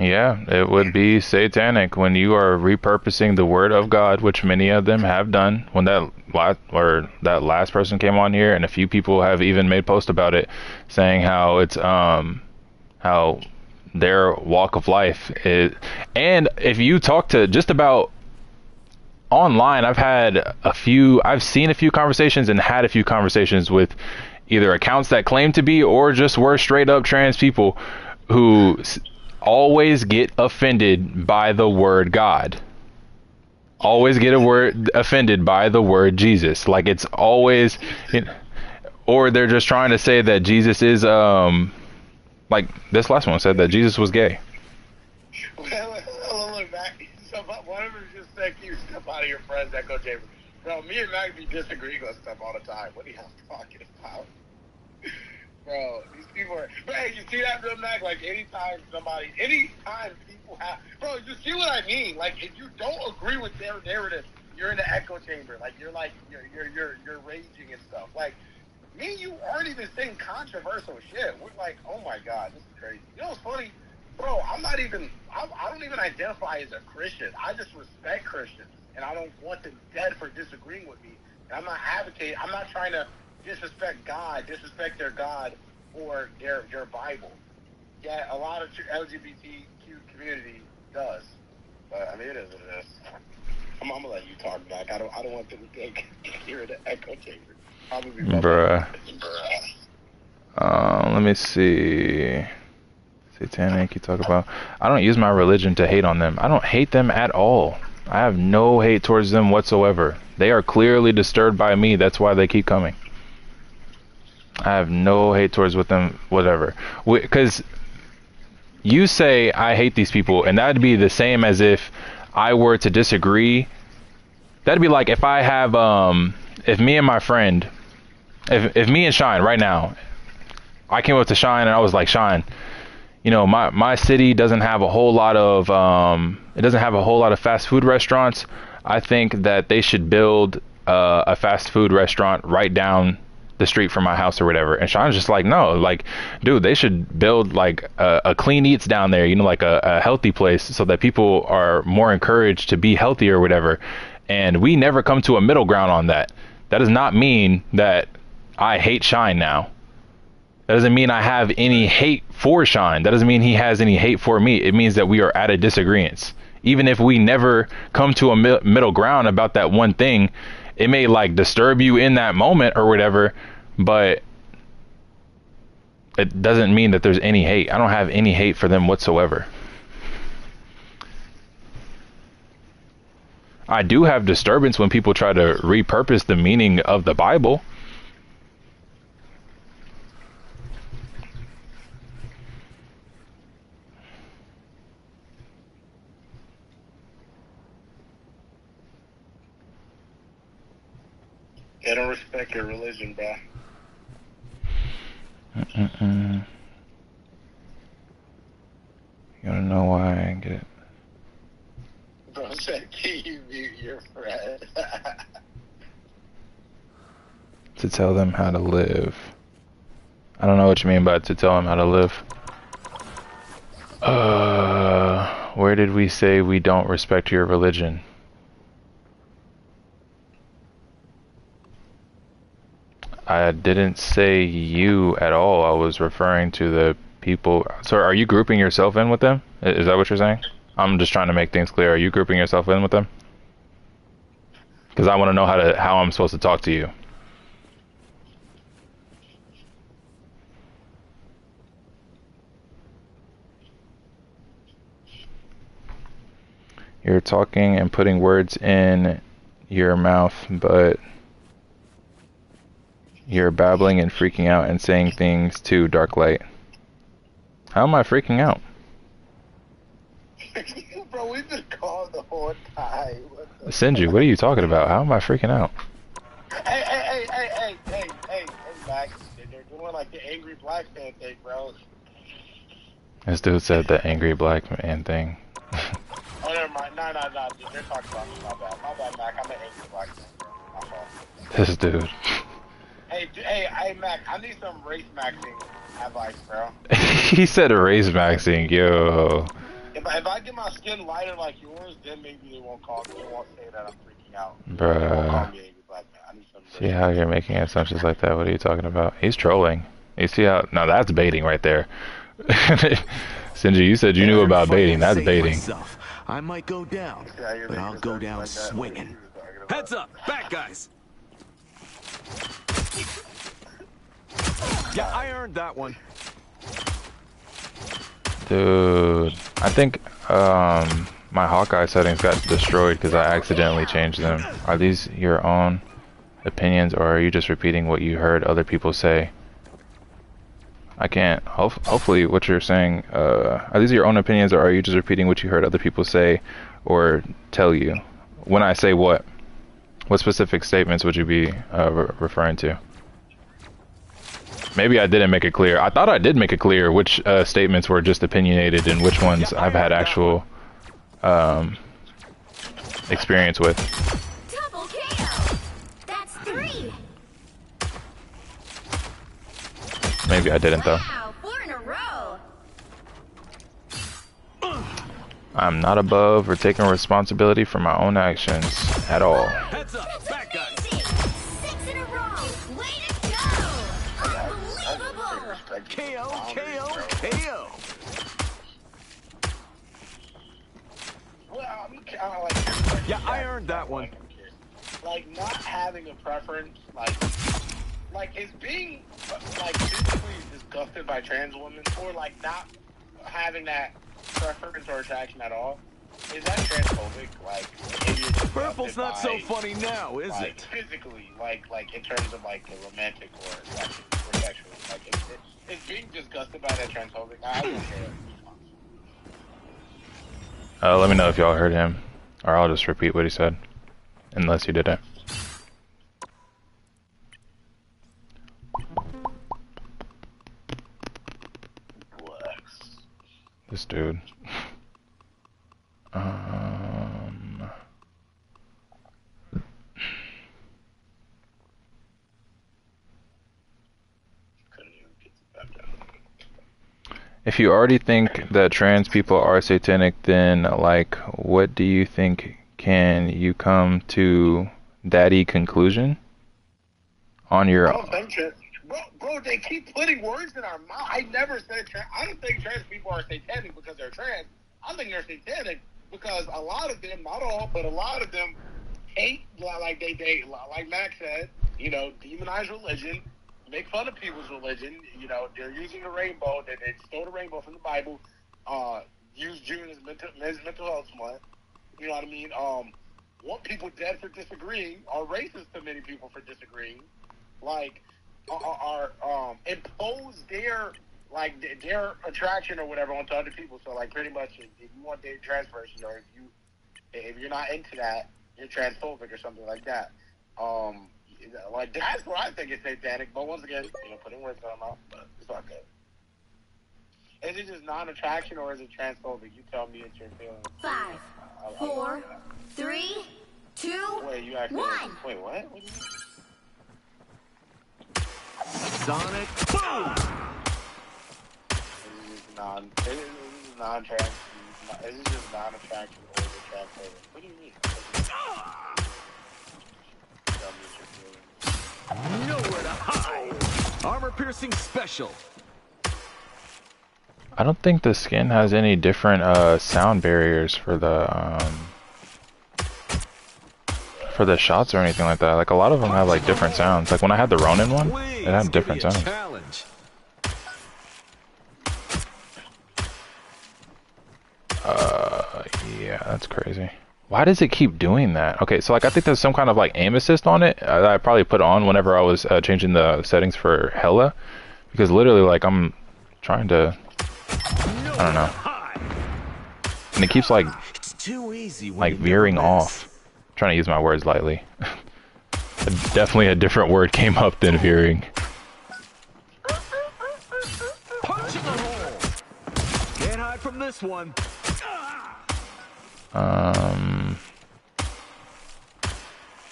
Yeah, it would be satanic when you are repurposing the word of God, which many of them have done. When that last person came on here, and a few people have even made posts about it, saying how it's how their walk of life is. And if you talk to just about online, I've seen a few conversations and had a few conversations with either accounts that claim to be or just were straight up trans people who always get offended by the word God. Always get offended by the word Jesus. Like it's always, or they're just trying to say that Jesus is, like this last one said that Jesus was gay. Well, look, Mac, whatever just said, you step out of your friend's echo chamber. Bro, me and Mac be disagreeing on stuff all the time. What are you talking about? Bro, these people are... But hey, you see that, real Mac? Like, anytime people have... Bro, you see what I mean? Like, if you don't agree with their narrative, you're in the echo chamber. Like, you're raging and stuff. Like, me and you aren't even saying controversial shit. We're like, oh my God, this is crazy. You know what's funny? Bro, I don't even identify as a Christian. I just respect Christians. And I don't want them dead for disagreeing with me. And I'm not advocating... I'm not trying to disrespect their God or their Bible. Yeah, a lot of LGBTQ community does. But I mean, it is what it is. I'm gonna let you talk back. I don't want them to think you're in the echo chamber. Probably Bruh. Let me see. satanic. You talk about. I don't use my religion to hate on them. I don't hate them at all. I have no hate towards them whatsoever. They are clearly disturbed by me. That's why they keep coming. I have no hate towards with them, whatever. Because you say I hate these people, and that'd be the same as if I were to disagree. That'd be like if I have, if me and my friend, if me and Shine right now, I came up to Shine and I was like, Shine, you know, my city doesn't have a whole lot of, it doesn't have a whole lot of fast food restaurants. I think that they should build a fast food restaurant right down the street from my house or whatever. And Shine's just like, no, like, dude, they should build like a clean eats down there, you know, like a healthy place so that people are more encouraged to be healthy or whatever. And we never come to a middle ground on that. That does not mean that I hate Shine now. That doesn't mean I have any hate for Shine. That doesn't mean he has any hate for me. It means that we are at a disagreement. Even if we never come to a middle ground about that one thing, it may like disturb you in that moment or whatever, but it doesn't mean that there's any hate. I don't have any hate for them whatsoever. I do have disturbance when people try to repurpose the meaning of the Bible. They don't respect your religion, bro. You wanna know why I get it? Bro said, can you mute your friend? To tell them how to live. I don't know what you mean by to tell them how to live. Where did we say we don't respect your religion? I didn't say you at all. I was referring to the people. So are you grouping yourself in with them? Is that what you're saying? I'm just trying to make things clear. Are you grouping yourself in with them? Because I want to know how I'm supposed to talk to you. You're talking and putting words in your mouth, but you're babbling and freaking out and saying things too, Dark Light. How am I freaking out? Bro, we've been calling the whole time. Sinju, what are you talking about? How am I freaking out? Hey, Max. They're doing like the angry black man thing, bro. This dude said the angry black man thing. Oh, never mind. No. They're talking about me. My bad, Mac. I'm an angry black man, bro. My fault. This dude. Hey, Mac. I need some race maxing advice, bro. He said race maxing, yo. If I get my skin lighter like yours, then maybe they won't call me. They won't say that I'm freaking out. Bruh. They won't call me angry black man. I need some See how you're making assumptions like that? What are you talking about? He's trolling. You see how? Now that's baiting right there. Sinji, you said you knew about baiting. That's baiting. I might go down, but I'll go down swinging. Heads up, back guys. Yeah, I earned that one. Dude, I think my Hawkeye settings got destroyed because I accidentally changed them. Are these your own opinions, or are you just repeating what you heard other people say? I can't. Hopefully what you're saying, are these your own opinions, or are you just repeating what you heard other people say or tell you? When I say what specific statements would you be referring to? Maybe I didn't make it clear. I thought I did make it clear which statements were just opinionated and which ones I've had actual experience with. Double KO. That's 3. Maybe I didn't though. Wow, 4 in a row. I'm not above or taking responsibility for my own actions at all. Heads up, back guys. 6 in a row. Way to go. Unbelievable. KO. Well, I'm kind of like... Yeah, I earned that one. Like, not having a preference, like is being, like, physically disgusted by trans women, or, like, not having that preference or attraction at all, is that transphobic? Like, if you're just Purple's not so by, funny now, is like, it? physically, like in terms of like a romantic or sexual, like it's being disgusted by that transphobic. I don't care. Let me know if y'all heard him, or I'll just repeat what he said, unless you didn't. This dude. If you already think that trans people are satanic, then, like, what do you think? Can you come to daddy conclusion on your I don't think trans, bro, they keep putting words in our mouth. I never said trans. I don't think trans people are satanic because they're trans. I think they're satanic because a lot of them, not all, but a lot of them hate, like they like Max said, you know, demonize religion, make fun of people's religion. You know, they're using a rainbow. They stole the rainbow from the Bible. Use June as mental health month. You know what I mean? Want people dead for disagreeing. Are racist to many people for disagreeing. Like, are impose their attraction or whatever onto other people. So like, pretty much, if you want to date a trans person, or if you're not into that, you're transphobic or something like that. Like, that's what I think is satanic. But once again, you know, putting words in my mouth, but it's all good. Is it just non-attraction or is it transphobic? You tell me it's your feelings. 5, 4, 3, 2, wait, you actually, 1. Wait, what? What do you mean? Sonic boom! This is non-trans. Is it just non-attraction or is it transphobic? What do you mean? Tell me it's your feelings. Nowhere to hide! Armor-piercing special. I don't think the skin has any different sound barriers for the shots or anything like that. Like, a lot of them have like different sounds. Like when I had the Ronin one, it had different sounds. Challenge. Yeah, that's crazy. Why does it keep doing that? Okay, so like I think there's some kind of like aim assist on it that I probably put on whenever I was changing the settings for Hella, because literally like I'm trying to, I don't know, and it keeps like veering off. I'm trying to use my words lightly. Definitely a different word came up than veering. Punch in the hole. Can't hide from this one.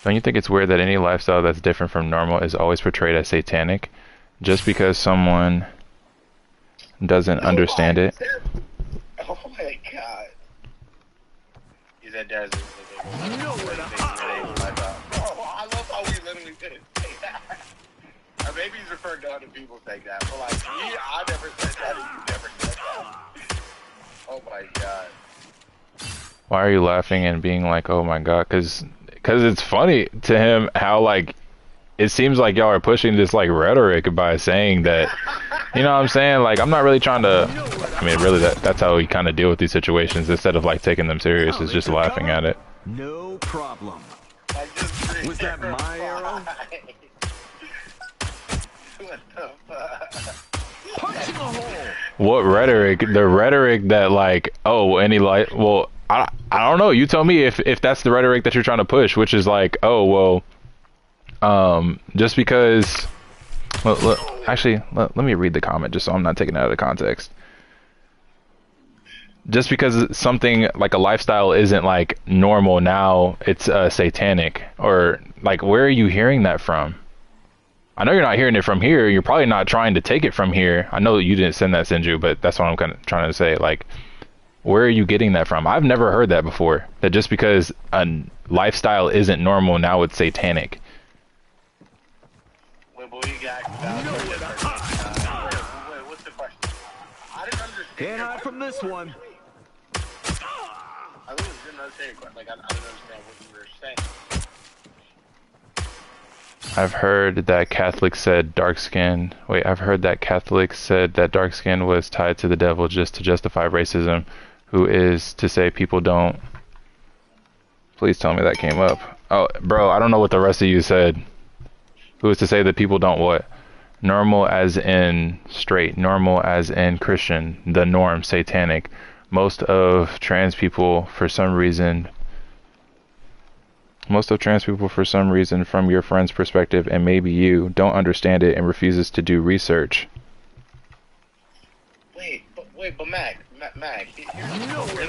Don't you think it's weird that any lifestyle that's different from normal is always portrayed as satanic, just because someone doesn't understand it? Oh my god. He said there's Nowhere to hide. Oh, I love how we literally didn't say that. Or maybe he's referring to other people saying that, but like, me, I never said that, and you never said that. Oh my god. Why are you laughing and being like, oh my god? Because it's funny to him how, like, it seems like y'all are pushing this, like, rhetoric by saying that, you know what I'm saying? Like, I'm not really trying to, I mean, really, that's how we kind of deal with these situations, instead of, like, taking them serious, is just laughing at it. No problem. Was that my arrow? What the fuck? Punch in the hole. What rhetoric? The rhetoric that, like, oh, any, like, well, I don't know. You tell me if that's the rhetoric that you're trying to push, which is like, oh, well, just because, well, actually, let me read the comment just so I'm not taking it out of the context. Just because something like a lifestyle isn't like normal now, it's satanic, or like, where are you hearing that from? I know you're not hearing it from here. You're probably not trying to take it from here. I know you didn't send that, Sinju, but that's what I'm kind of trying to say. Like, where are you getting that from? I've never heard that before. That just because a lifestyle isn't normal, now it's satanic. Wait, what's the question? I didn't understand. Can't hide from this one. I really didn't understand your question. Like, I didn't understand what you were saying. I've heard that Catholics said dark skin. Wait, I've heard that Catholics said that dark skin was tied to the devil just to justify racism. Who is to say people don't? Please tell me that came up. Oh, bro, I don't know what the rest of you said. Who is to say that people don't what? Normal as in straight, normal as in Christian, the norm, satanic. Most of trans people, for some reason, from your friend's perspective, and maybe you, don't understand it and refuses to do research. But Mac, here's the thing about this,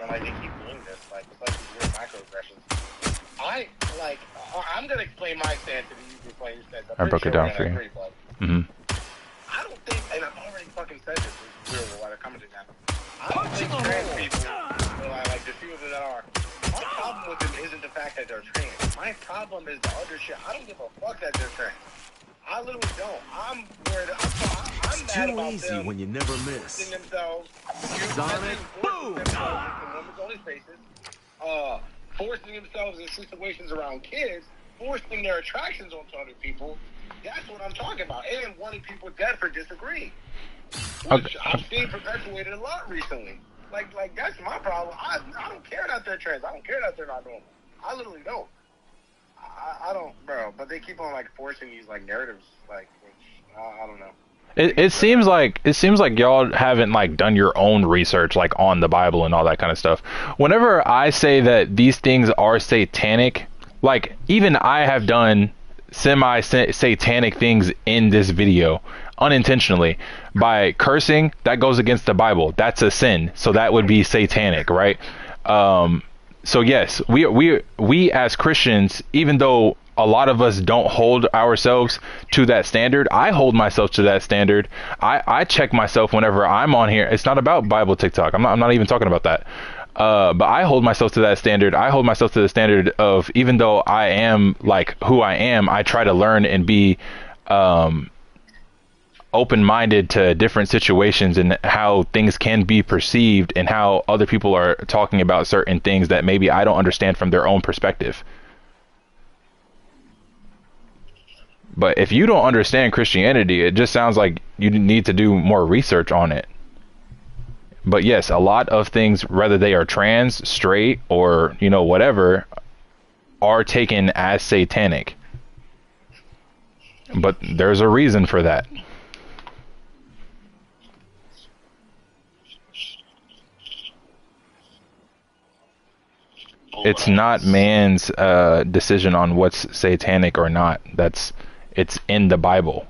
and I think keep doing this, like, it's like these weird microaggressions. I'm gonna explain my stance, and you can explain your stance. I broke it down for you. I don't think, and I've already fucking said this, it's weird while they're commenting now. I don't think trans people, like the few of them that are, my problem with them isn't the fact that they're trans. My problem is the other shit. I don't give a fuck that they're trans. I literally don't. I'm worried. I'm mad about easy them when you never miss. Themselves, Sonic boom! Women's only spaces, forcing themselves in situations around kids, forcing their attractions onto other people. That's what I'm talking about. And wanting people dead for disagreeing. Which I've seen perpetuated a lot recently. Like that's my problem. I don't care that they're trans. I don't care that they're not normal. I literally don't. I don't, bro. But they keep on like forcing these like narratives, like which I don't know. It seems like y'all haven't like done your own research like on the Bible and all that kind of stuff. Whenever I say that these things are satanic, like even I have done semi-satanic things in this video unintentionally by cursing. That goes against the Bible. That's a sin, so that would be satanic, right? So yes, we as Christians, even though a lot of us don't hold ourselves to that standard, I hold myself to that standard. I check myself whenever I'm on here. It's not about Bible TikTok. I'm not even talking about that. But I hold myself to that standard. I hold myself to the standard of, even though I am like who I am, I try to learn and be open-minded to different situations and how things can be perceived and how other people are talking about certain things that maybe I don't understand from their own perspective. But if you don't understand Christianity, it just sounds like you need to do more research on it. But yes, a lot of things, whether they are trans, straight, or, you know, whatever, are taken as satanic. But there's a reason for that. It's not man's decision on what's satanic or not. It's in the Bible.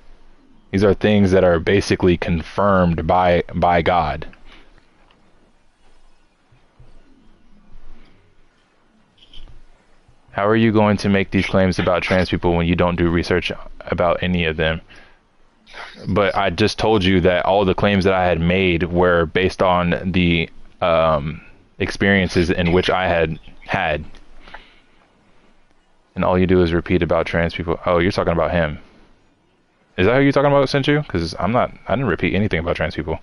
These are things that are basically confirmed by God. How are you going to make these claims about trans people when you don't do research about any of them? But I just told you that all the claims that I had made were based on the experiences in which I had. And all you do is repeat about trans people. Oh, you're talking about him. Is that who you're talking about, Senchu? Because I didn't repeat anything about trans people.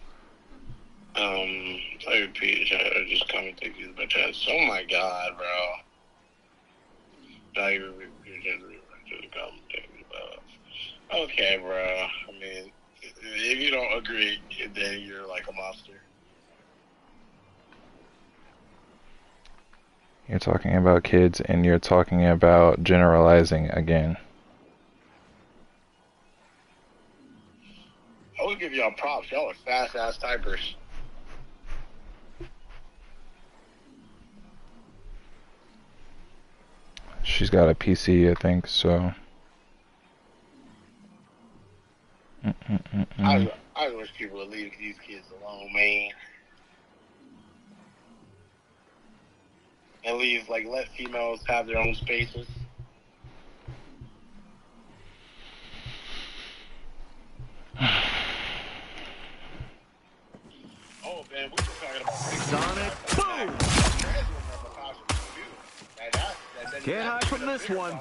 I repeat, I just commented you about trans. Oh my god, bro. Now you're okay, bro. I mean, if you don't agree, then you're like a monster. You're talking about kids and you're talking about generalizing again. I would give y'all props. Y'all are fast-ass typers. She's got a PC, I think, so. I wish people would leave these kids alone, man. And let females have their own spaces. Oh, man, we were talking about Sonic boom! Can't hide from this one. Yeah,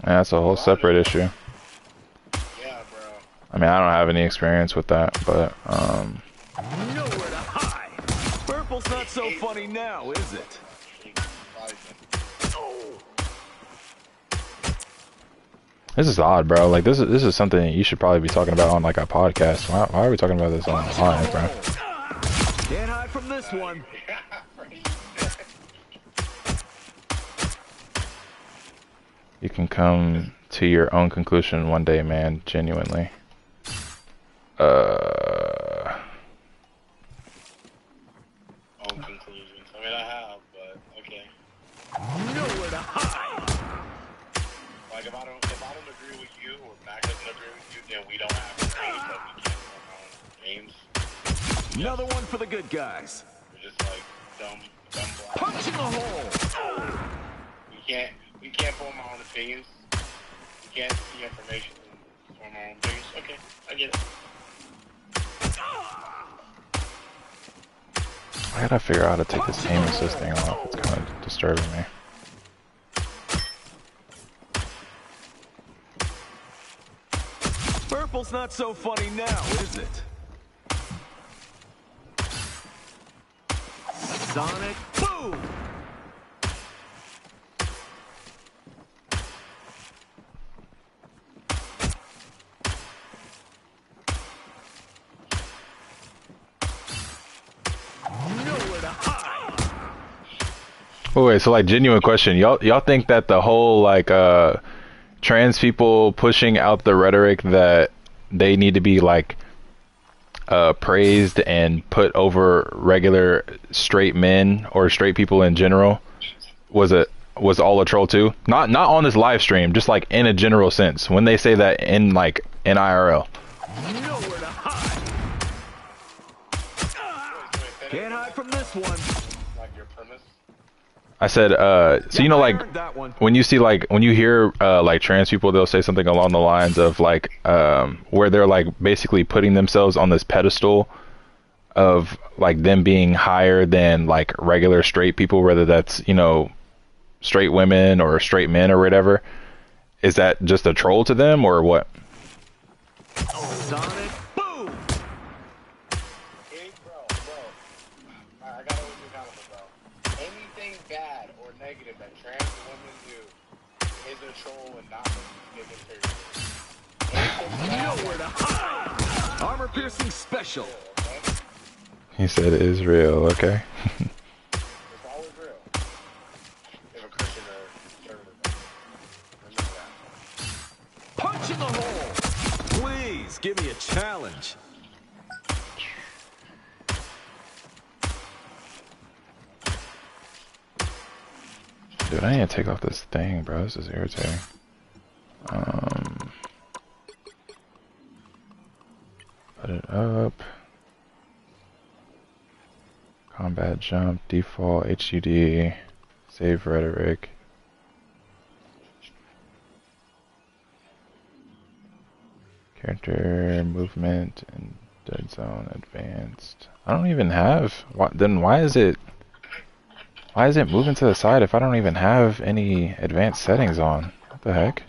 that's a whole separate issue. Yeah, bro. I mean, I don't have any experience with that, but Nowhere to hide. Purple's not so funny now, is it? This is odd, bro. Like this is something you should probably be talking about on like a podcast. Why are we talking about this online, bro? Can't hide from this one. You can come to your own conclusion one day, man. Genuinely. Own conclusions. I mean, I have, but okay. Nowhere to hide. Like if I don't agree with you, or Mac doesn't agree with you, then we don't have to change that we can't form our own games. Another one for the good guys. We're just like dumb black. Punch in the hole. We can't form our own opinions. We can't see information and form our own opinions. Okay, I get it. I gotta figure out how to take this aim assist thing off. It's kind of disturbing me. Purple's not so funny now, is it? Sonic boom! Oh, wait, so like genuine question. Y'all think that the whole like trans people pushing out the rhetoric that they need to be like praised and put over regular straight men or straight people in general was all a troll too? Not on this live stream, just like in a general sense. When they say that in like in IRL. Nowhere to hide. Can't hide from this one. Like your premise. I said, so you know, like when you see like when you hear like trans people, they'll say something along the lines of like where they're like basically putting themselves on this pedestal of like them being higher than like regular straight people, whether that's, you know, straight women or straight men or whatever. Is that just a troll to them or what? Sonic boom! Hey, bro. I gotta hold you accountable, bro. Anything bad or negative that trans women do is a troll and not taken seriously. Nowhere to hide! Armor piercing special. He said it is real, okay. It's always real. If a Christian or conservative. Remember that. Punch in the hole! Please, give me a challenge. Dude, I need to take off this thing, bro. This is irritating. Put it up. Combat jump, default, HUD, save rhetoric. Character, movement, and dead zone, advanced. I don't even have, then why is it moving to the side if I don't even have any advanced settings on? What the heck?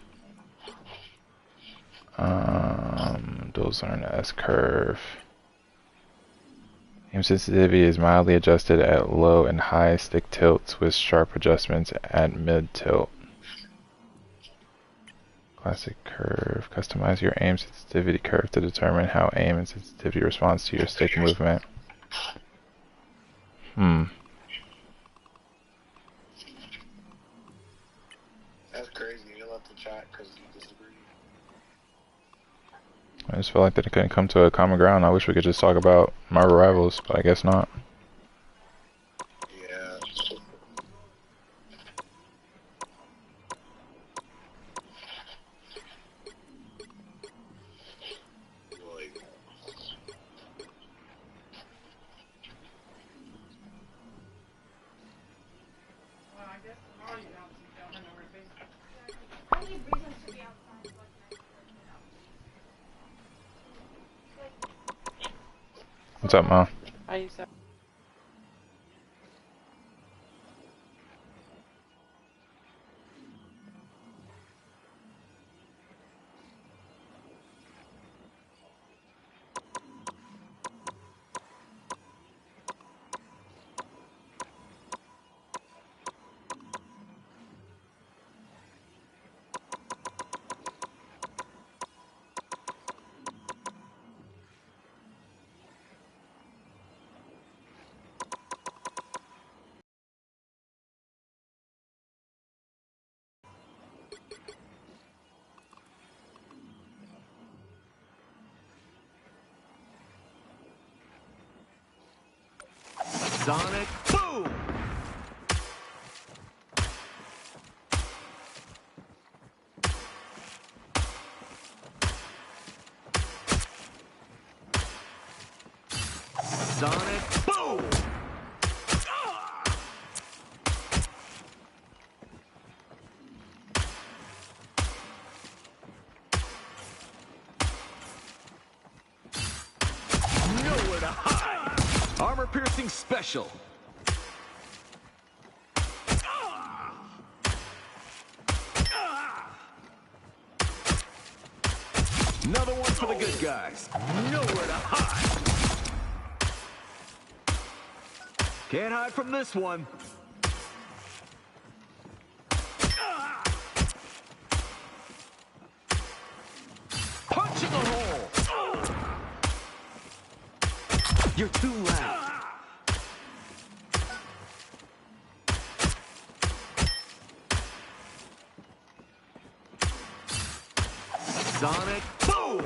Dual zone S curve. Aim sensitivity is mildly adjusted at low and high stick tilts with sharp adjustments at mid tilt. Classic curve. Customize your aim sensitivity curve to determine how aim and sensitivity responds to your stick movement. That's crazy. You'll have to chat because you disagree. I just feel like that it couldn't come to a common ground. I wish we could just talk about Marvel Rivals, but I guess not. Yeah. What's up, Mom? How you say? Sonic boom! Sonic boom! Nowhere to hide! Armor-piercing special. Another one for the good guys. Nowhere to hide. Can't hide from this one. Punching a hole. You're too loud. Sonic boom!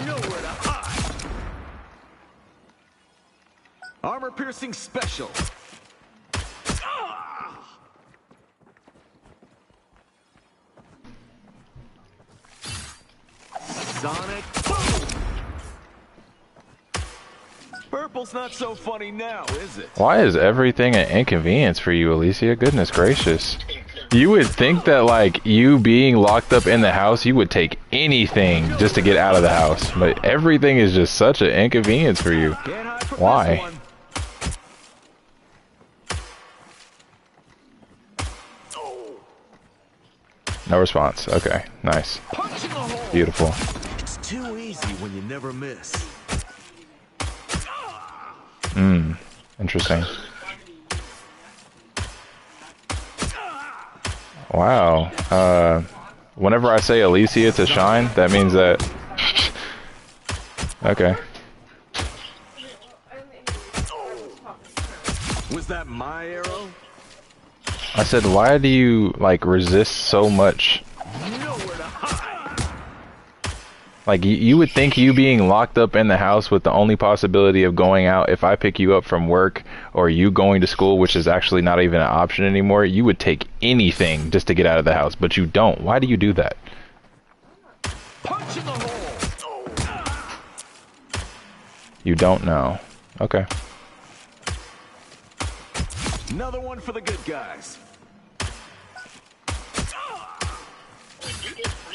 Nowhere to hide. Armor-piercing special. Sonic boom! Purple's not so funny now, is it? Why is everything an inconvenience for you, Alicia? Goodness gracious. You would think that, like, you being locked up in the house, you would take anything just to get out of the house. But everything is just such an inconvenience for you. Why? No response. Okay, nice. Beautiful. It's too easy when you never miss. Interesting. Wow. Whenever I say Alicia to shine, that means that... Okay. Was that my arrow? I said, why do you, like, resist so much? Like, you would think you being locked up in the house with the only possibility of going out if I pick you up from work or you going to school, which is actually not even an option anymore, you would take anything just to get out of the house, but you don't. Why do you do that? Punching a hole. You don't know. Okay. Another one for the good guys.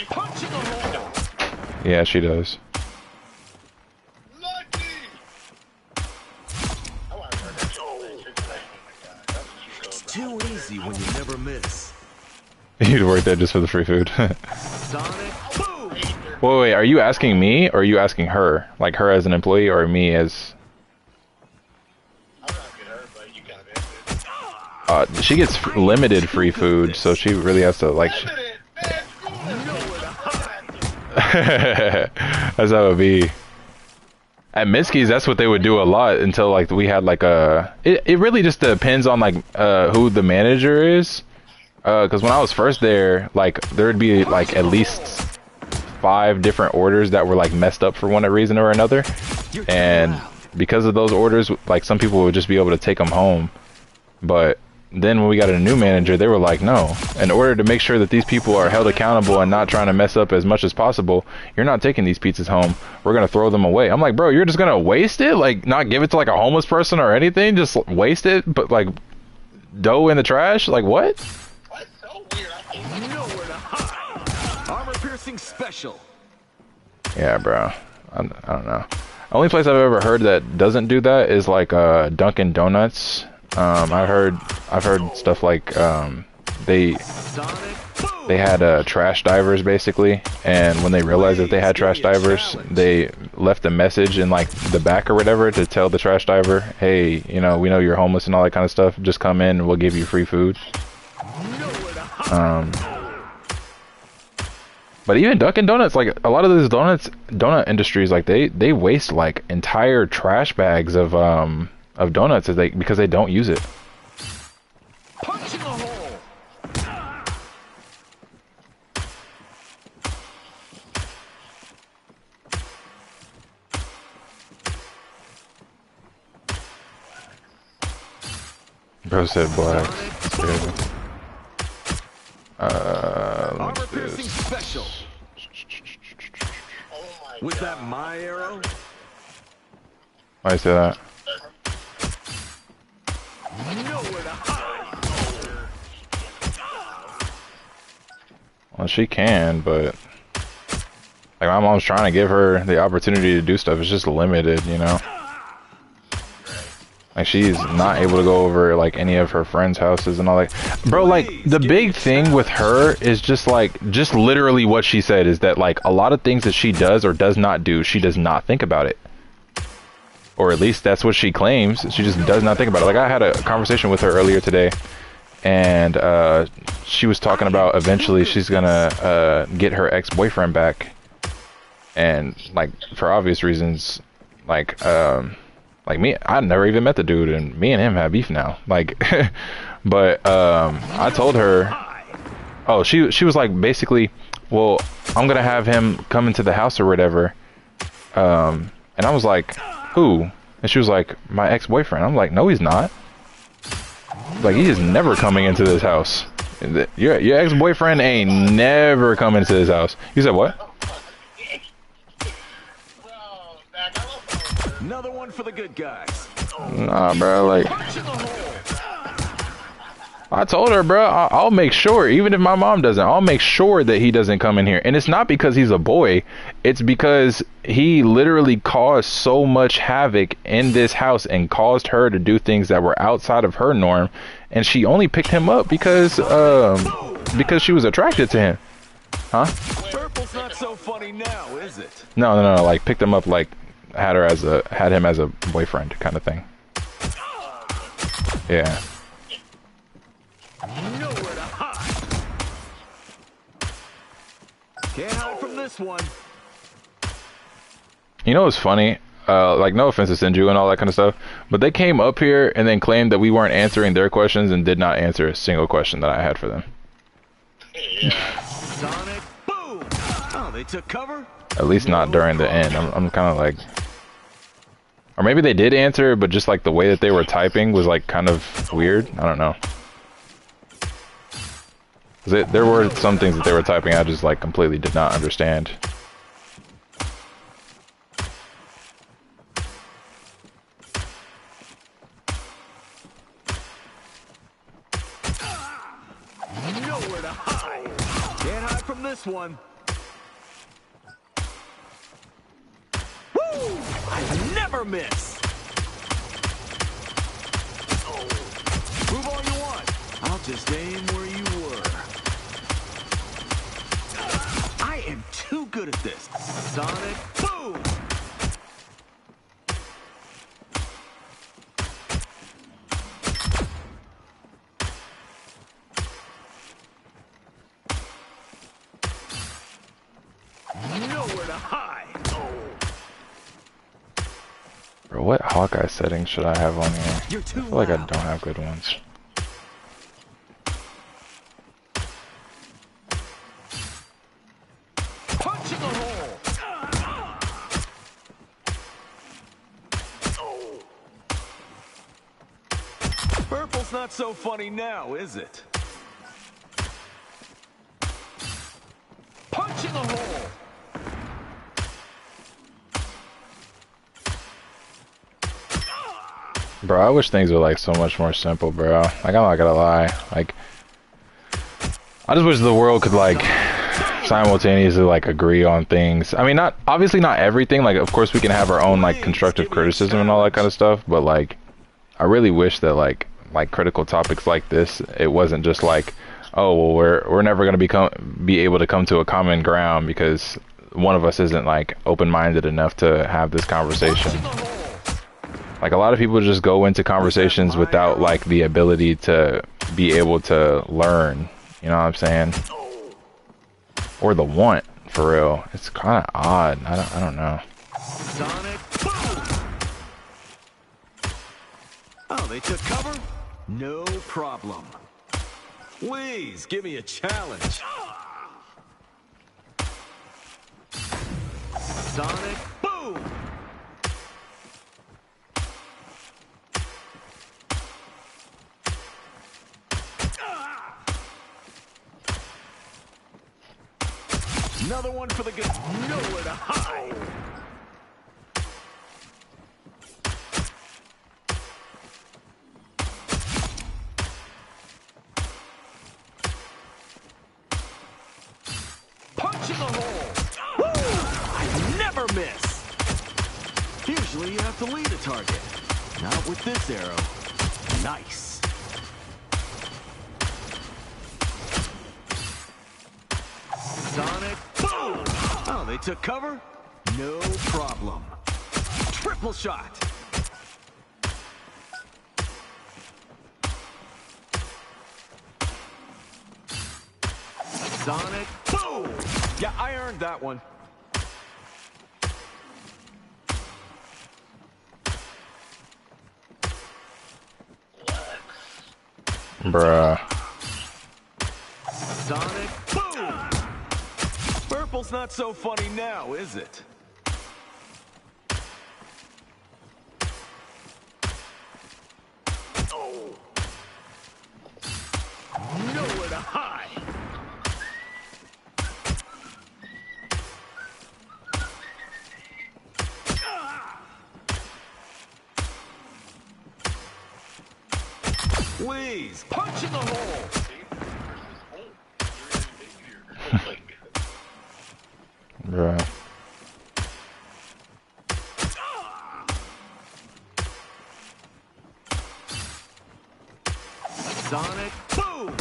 Punching a hole. Yeah, she does. It's too easy when you never miss. You'd work there just for the free food. Sonic boom! Wait, are you asking me or are you asking her? Like her as an employee or me as... she gets limited free food, so she really has to, like... That's how it would be. At Miski's, that's what they would do a lot until, like, we had, like, a... It really just depends on, like, who the manager is. Because when I was first there, like, there would be, like, at least 5 different orders that were, like, messed up for one reason or another. And because of those orders, like, some people would just be able to take them home. But then when we got a new manager, they were like, no, in order to make sure that these people are held accountable and not trying to mess up as much as possible, you're not taking these pizzas home. We're going to throw them away. I'm like, bro, you're just going to waste it? Like, not give it to, like, a homeless person or anything? Just waste it? But, like, dough in the trash? Like, what? That's so weird. Nowhere to hide. Armor-piercing special. Yeah, bro. I don't know. Only place I've ever heard that doesn't do that is, like, Dunkin' Donuts. I've heard stuff like they had trash divers basically, and when they realized that they had trash divers, they left a message in like the back or whatever to tell the trash diver, hey, you know, we know you're homeless and all that kind of stuff, just come in and we'll give you free food. But even Dunkin' Donuts, like a lot of those donut industries, like they waste like entire trash bags of donuts because they don't use it. Punching a Bro said black. Armor piercing special. Was that my arrow? Why you say that? Nowhere to hide. Well, she can, but like my mom's trying to give her the opportunity to do stuff. It's just limited, you know. Like she's not able to go over like any of her friends' houses and all that. Bro, like the big thing with her is just literally what she said is that like a lot of things that she does or does not do, she does not think about it. Or at least that's what she claims. She just does not think about it. Like I had a conversation with her earlier today, and she was talking about eventually she's gonna get her ex-boyfriend back, and like for obvious reasons, like me, I never even met the dude, and me and him have beef now. Like, but I told her, oh, she was like basically, well, I'm gonna have him come into the house or whatever, and I was like, who? And she was like, my ex-boyfriend. I'm like, no, he's not. Like, he is never coming into this house. Your ex-boyfriend ain't never coming into this house. You said what? Another one for the good guys. Nah, bro, like I told her, bro, I'll make sure, even if my mom doesn't, I'll make sure that he doesn't come in here. And it's not because he's a boy, it's because he literally caused so much havoc in this house and caused her to do things that were outside of her norm, and she only picked him up because she was attracted to him. Huh? Purple's not so funny now, is it? No, like picked him up, like had him as a boyfriend kind of thing. Yeah. Nowhere to hide. Can't hide from this one. You know what's funny? Like, no offense to Sinju and all that kind of stuff, but they came up here and then claimed that we weren't answering their questions and did not answer a single question that I had for them. Yeah. Sonic boom! Oh, they took cover? At least not during the end. I'm kind of like... Or maybe they did answer, but just like the way that they were typing was like kind of weird. I don't know. There were some things that they were typing I just like completely did not understand. Nowhere to hide. Can't hide from this one. Woo! I never miss. Move all you want. I'll just aim where you were. I am too good at this. Sonic boom! Nowhere to hide. Bro, what Hawkeye settings should I have on here? You're too I feel like I loud. don't have good ones. Punching a hole. Purple's not so funny now, is it? Punching a hole. Bro, I wish things were like so much more simple, bro. Like, I'm not gonna lie. Like, I just wish the world could like simultaneously like agree on things. I mean, obviously not everything. Like, of course we can have our own like constructive criticism and all that kind of stuff, but like I really wish that like critical topics like this, it wasn't just like, oh well, we're never gonna be able to come to a common ground because one of us isn't like open-minded enough to have this conversation. Like, a lot of people just go into conversations without like the ability to be able to learn, you know what I'm saying? Or the want, for real. It's kind of odd. I don't know. Sonic boom! Oh, they took cover? No problem. Please, give me a challenge. Sonic boom! Another one for the good. Nowhere to hide. Punch in the hole. Woo! I never miss. Usually you have to lead a target. Not with this arrow. Nice. Sonic boom! Oh, they took cover? No problem. Triple shot. Sonic boom! Yeah, I earned that one. Bruh. Sonic boom! Purple's not so funny now, is it? Oh! Nowhere to hide! Please, punch in the hole! Bruh. Sonic boom!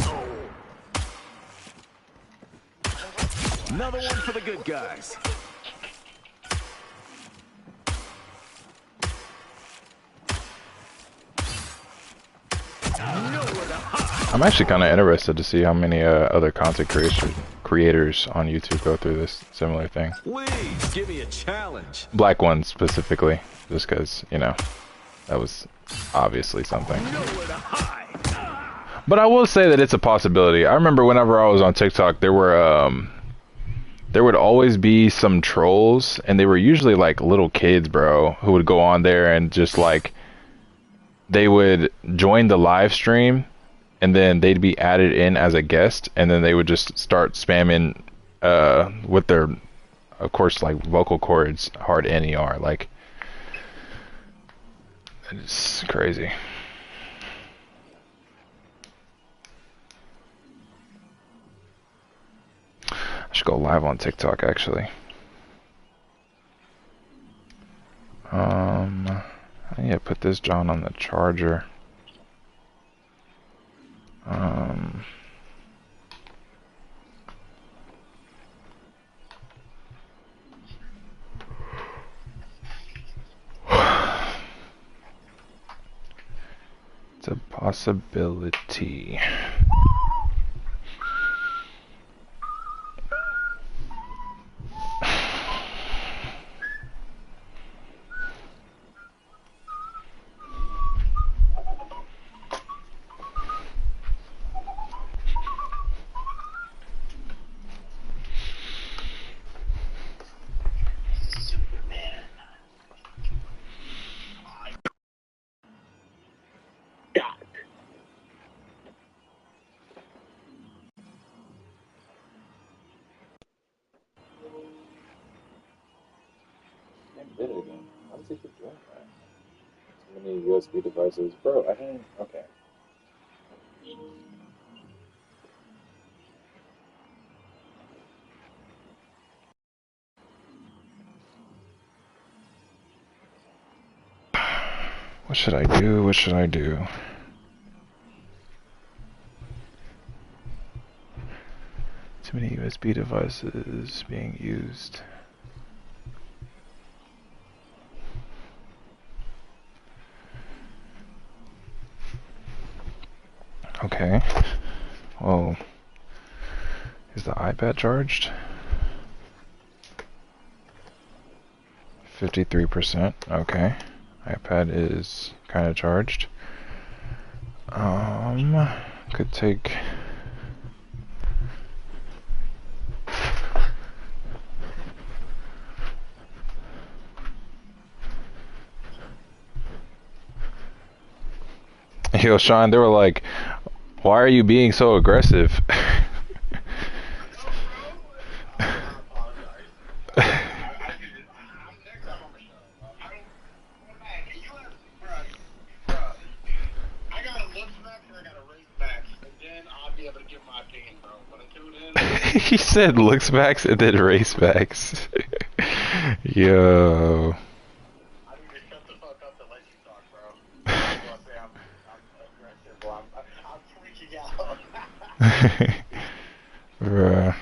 Another one for the good guys. I'm actually kind of interested to see how many other content creators on YouTube go through this similar thing. Please give me a challenge. Black ones specifically, just because, you know, that was obviously something. But I will say that it's a possibility. I remember whenever I was on TikTok, there would always be some trolls, and they were usually like little kids, bro, who would go on there and just like, they would join the live stream, and then they'd be added in as a guest, and then they would just start spamming with their, of course, like vocal cords, hard NER. Like, it's crazy. I should go live on TikTok, actually. I need to put this John on the charger. It's a possibility. Did it again. How does he keep doing that? Too many USB devices. Bro, I didn't. Okay. What should I do? What should I do? Too many USB devices being used. Okay. Well, is the iPad charged? 53%. Okay. iPad is kind of charged. Could take. Yo, Sean, they were like, why are you being so aggressive? He said looks backs and then race backs. Yo. I need to shut the fuck up to let you talk, bro. I'm aggressive, bro. I'm freaking out. Bruh.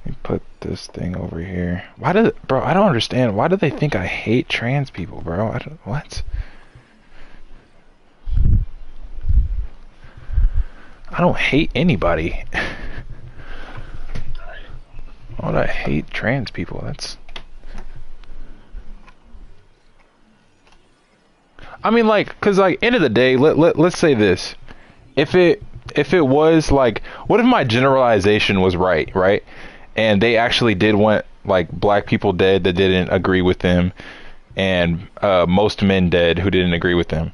Let me put this thing over here. Why does it, bro? I don't understand. Why do they think I hate trans people, bro? What? I don't hate anybody. Why would I hate trans people? That's. I mean, like, cause like, end of the day, let's say this. If it was like, what if my generalization was right? And they actually did want like black people dead that didn't agree with them, and most men dead who didn't agree with them.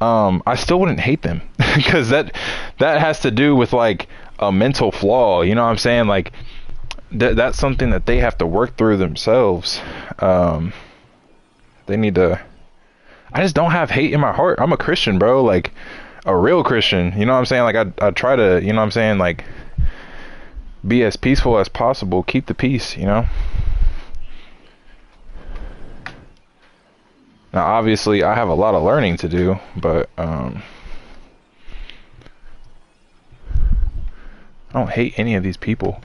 I still wouldn't hate them because that has to do with like a mental flaw. You know what I'm saying? Like that's something that they have to work through themselves. They need to. I just don't have hate in my heart. I'm a Christian, bro. Like a real Christian. You know what I'm saying? Like I try to. You know what I'm saying? Like be as peaceful as possible. Keep the peace. You know. Now, obviously, I have a lot of learning to do, but I don't hate any of these people.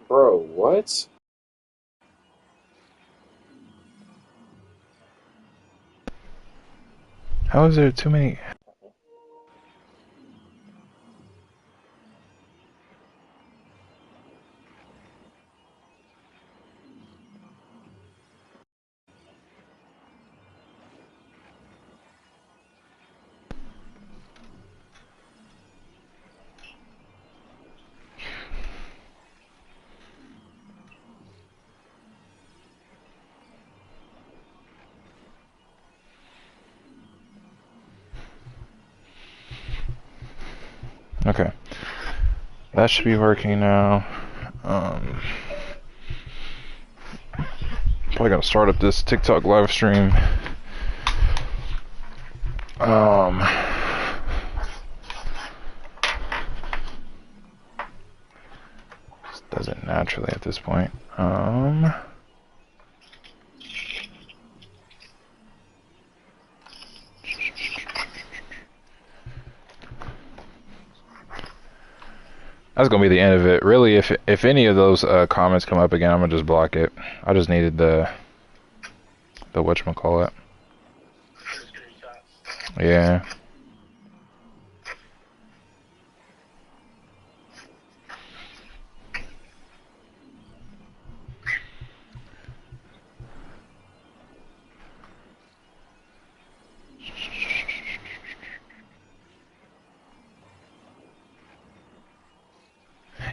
Bro, what? How is there too many? Okay, that should be working now. Probably gonna start up this TikTok live stream. Just does it naturally at this point. That's gonna be the end of it. Really, if any of those comments come up again, I'm gonna just block it. I just needed the whatchamacallit. Yeah.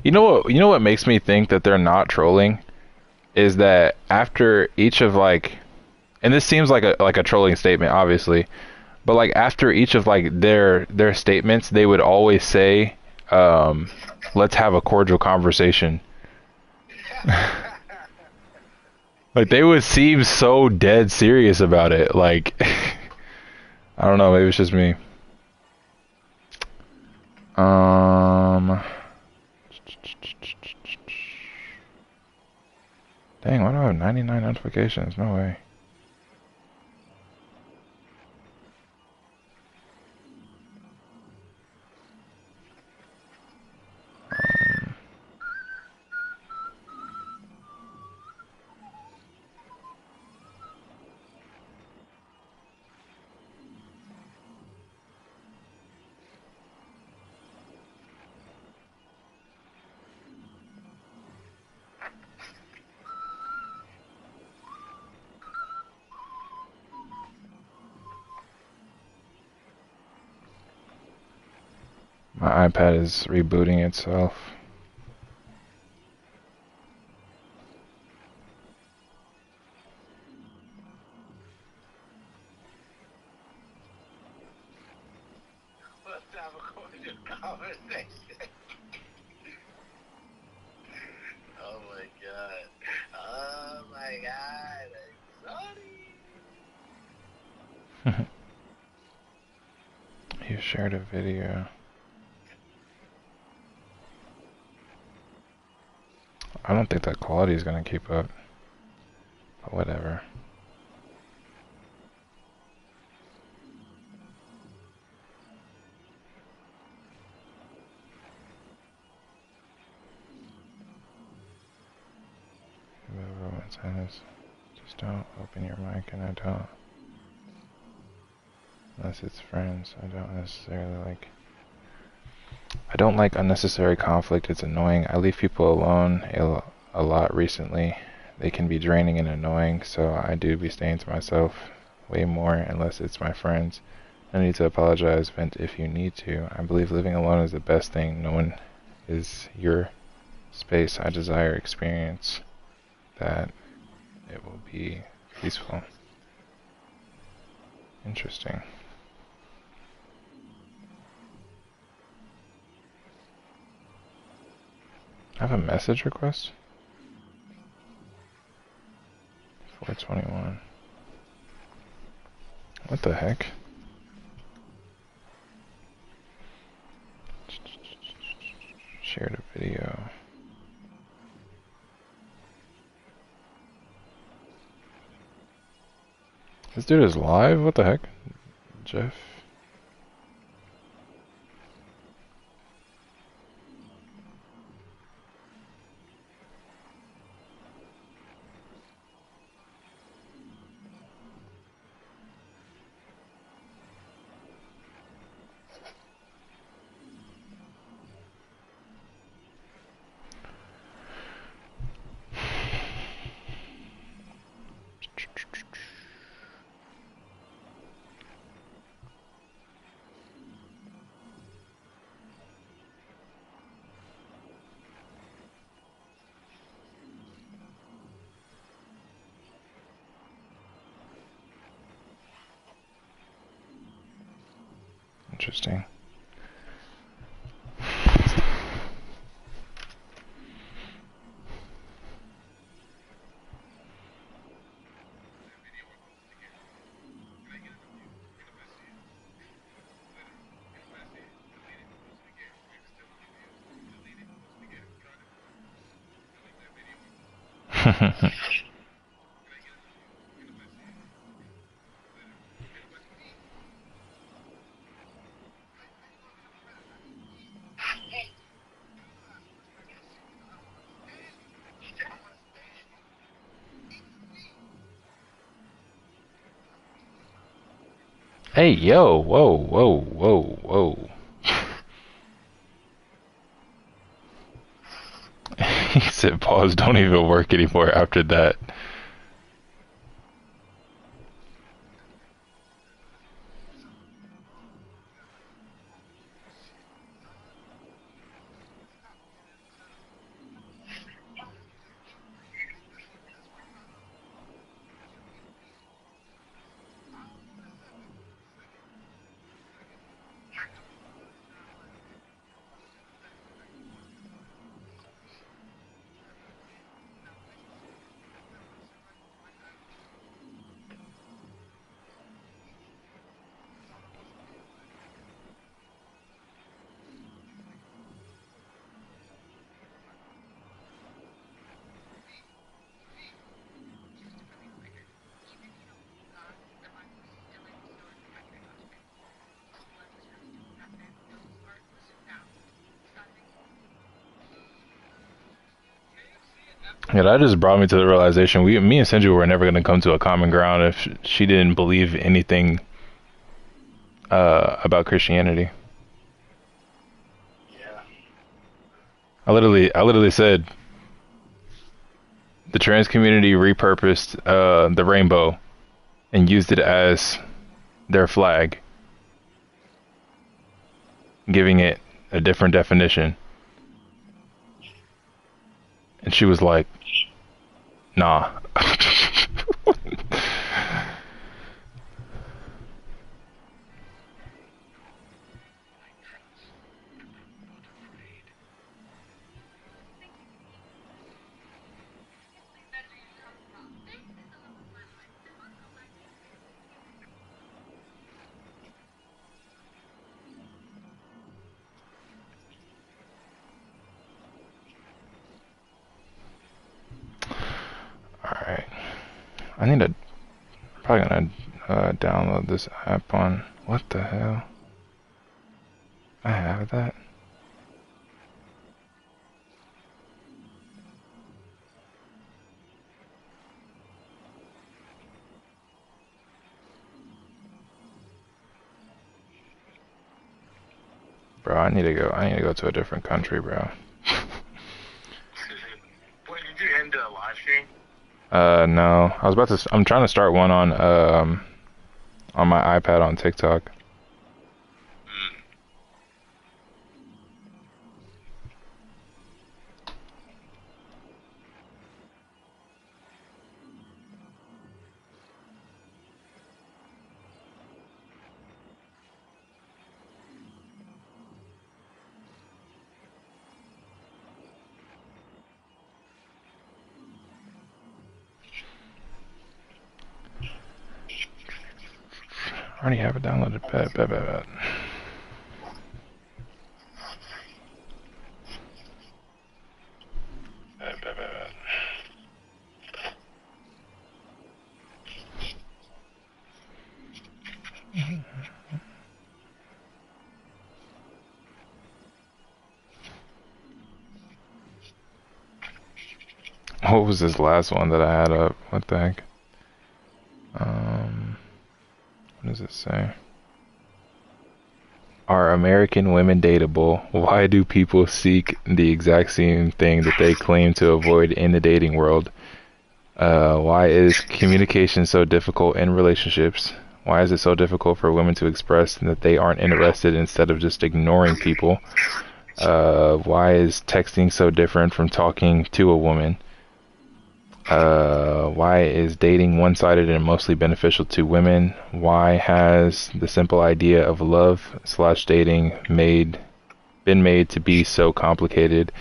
You know what makes me think that they're not trolling is that after each of like, and this seems like a trolling statement obviously, but like after each of like their statements, they would always say, let's have a cordial conversation. Like they would seem so dead serious about it. Like I don't know, maybe it's just me. Dang, why do I have 99 notifications? No way. My iPad is rebooting itself. conversation. Oh my god. Oh my god. I'm sorry. You shared a video. I don't think that quality is gonna keep up. But whatever. Whoever says, just don't open your mic, and I don't. Unless it's friends, I don't necessarily like. I don't like unnecessary conflict. It's annoying. I leave people alone a lot recently. They can be draining and annoying, so I do be staying to myself way more unless it's my friends. No need to apologize, vent if you need to. I believe living alone is the best thing. No one is your space. I desire experience that it will be peaceful. Interesting. I have a message request? 421. What the heck? Shared a video. This dude is live? What the heck? Jeff? Interesting. Hey, yo, whoa, whoa, whoa, whoa. He said pause don't even work anymore after that. Yeah, that just brought me to the realization me and Senju were never going to come to a common ground if she didn't believe anything about Christianity. Yeah. I literally said the trans community repurposed the rainbow and used it as their flag, giving it a different definition. And she was like, nah. I need to probably gonna download this app on what the hell? I have that. Bro, I need to go to a different country, bro. What, did you end a live stream? No. I'm trying to start one on my iPad on TikTok. I already have it downloaded. Bet. What was this last one that I had up? What the heck? What does it say? Are American women dateable? Why do people seek the exact same thing that they claim to avoid in the dating world? Why is communication so difficult in relationships? Why is it so difficult for women to express that they aren't interested instead of just ignoring people? Why is texting so different from talking to a woman? Why is dating one-sided and mostly beneficial to women? Why has the simple idea of love/dating been made to be so complicated?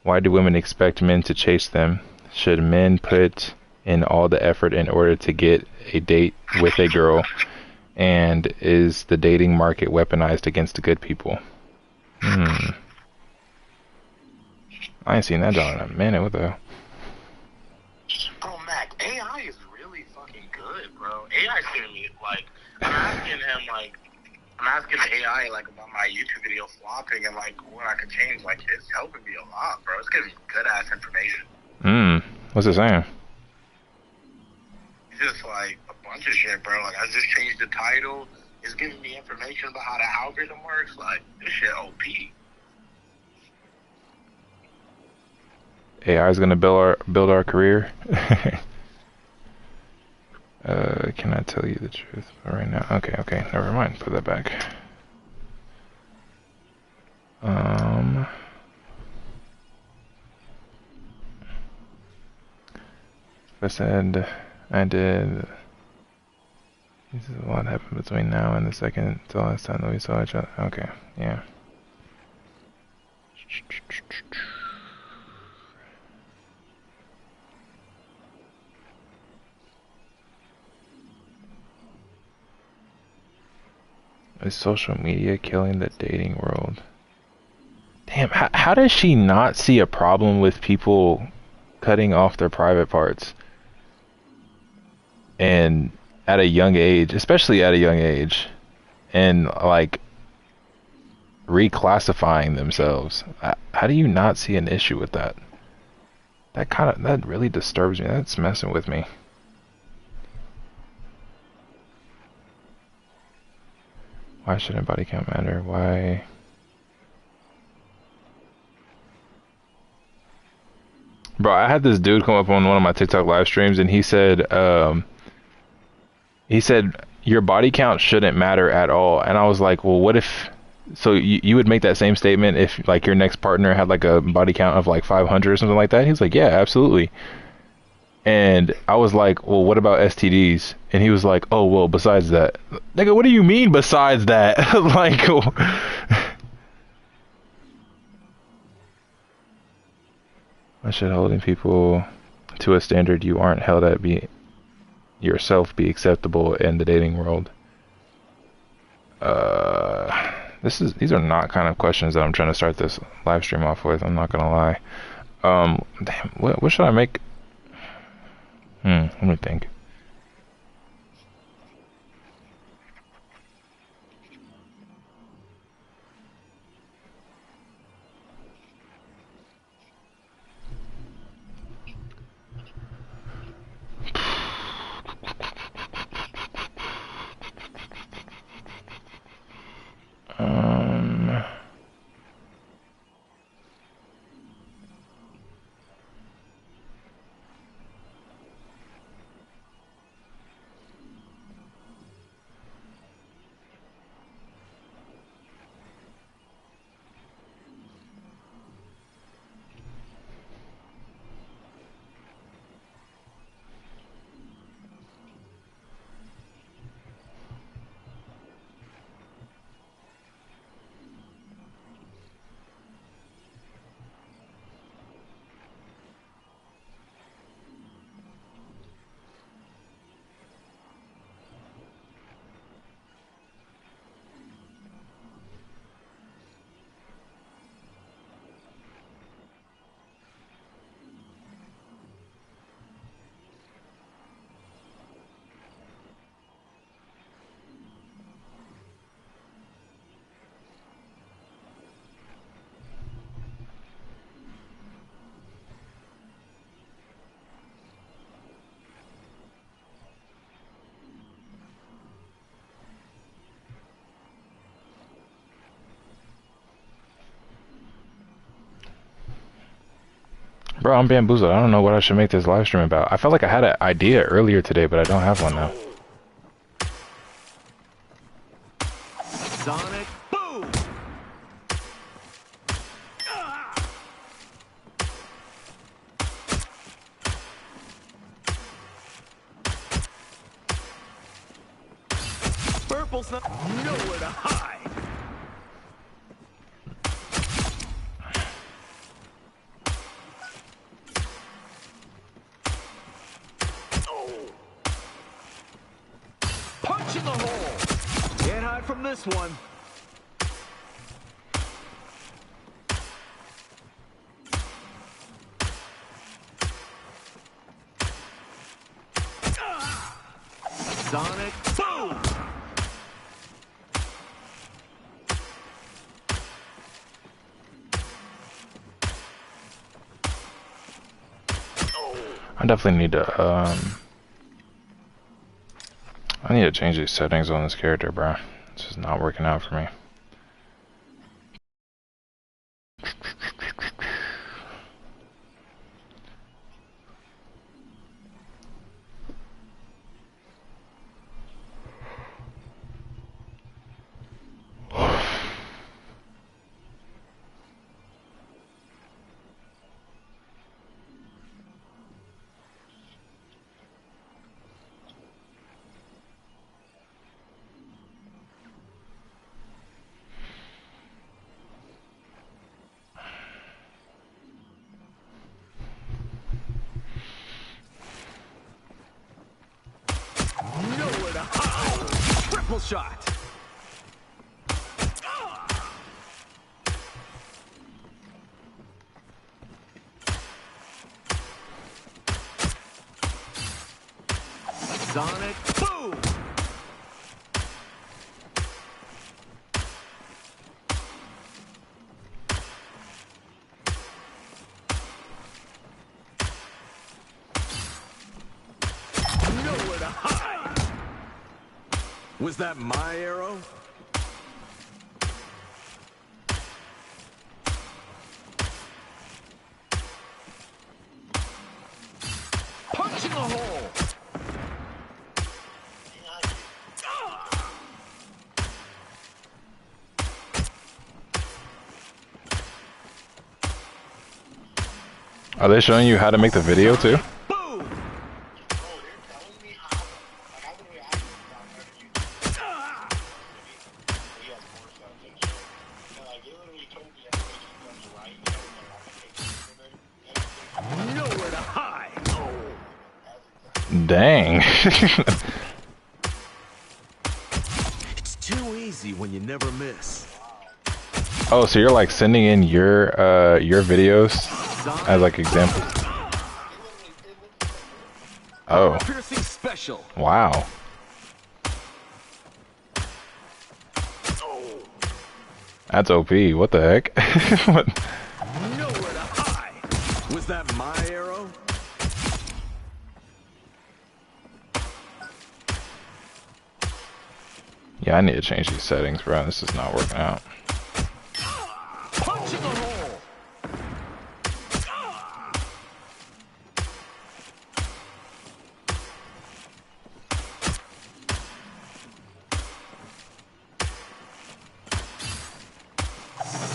Why do women expect men to chase them? Should men put in all the effort in order to get a date with a girl? And is the dating market weaponized against the good people? I ain't seen that done in a minute. What the hell? Oh, Mac, AI is really fucking good, bro. AI's giving me, like, I'm asking the AI, like, about my YouTube video flopping and, like, what I could change. Like, it's helping me a lot, bro. It's giving me good-ass information. What's it saying? It's just, like, a bunch of shit, bro. Like, I just changed the title. It's giving me information about how the algorithm works. Like, this shit OP. AI is gonna build our career. Can I tell you the truth right now? Okay, never mind. Put that back. I said I did. This is what happened between now and the second to last time that we saw each other. Okay, yeah. Is social media killing the dating world? Damn, how does she not see a problem with people cutting off their private parts? And at a young age, especially at a young age, and like reclassifying themselves. How do you not see an issue with that? That really disturbs me. That's messing with me. Why shouldn't body count matter? Why? Bro, I had this dude come up on one of my TikTok live streams and he said your body count shouldn't matter at all. And I was like, well, what if, so you would make that same statement if like your next partner had like a body count of like 500 or something like that? He was like, yeah, absolutely. And I was like, well, what about STDs? And he was like, oh, well, besides that. Nigga, what do you mean besides that? Like, why should holding people to a standard you aren't held at yourself be acceptable in the dating world? These are not kind of questions that I'm trying to start this live stream off with. I'm not gonna lie. Damn, what should I make? Let me think. Bro, I'm bamboozled. I don't know what I should make this live stream about. I felt like I had an idea earlier today, but I don't have one now. Sonic boom! Purple's not nowhere to hide. Punch in the hole. Can't hide from this one. Sonic boom! I definitely need to I need to change these settings on this character, bro. It's just not working out for me. Nowhere to hide. Triple shot. Sonic boom! Nowhere to hide. Was that my arrow? Punch in the hole. Are they showing you how to make the video too? Nowhere to hide. Dang. It's too easy when you never miss. Oh, so you're like sending in your videos as like examples? Oh. Piercing special. Wow. That's OP. What the heck? What? Nowhere to hide. Was that my arrow? Yeah, I need to change these settings, bro. This is not working out. Punch in the hole.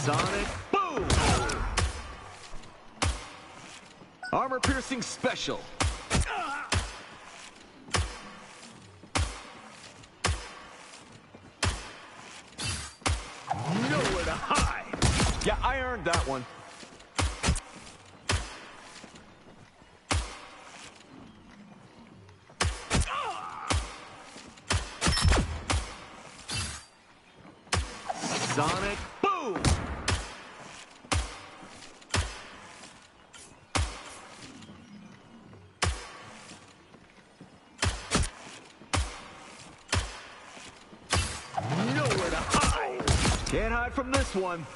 Sonic boom! Armor piercing special. Nowhere to hide. Yeah, I earned that one. Sonic boom! Nowhere to hide. Can't hide from this one.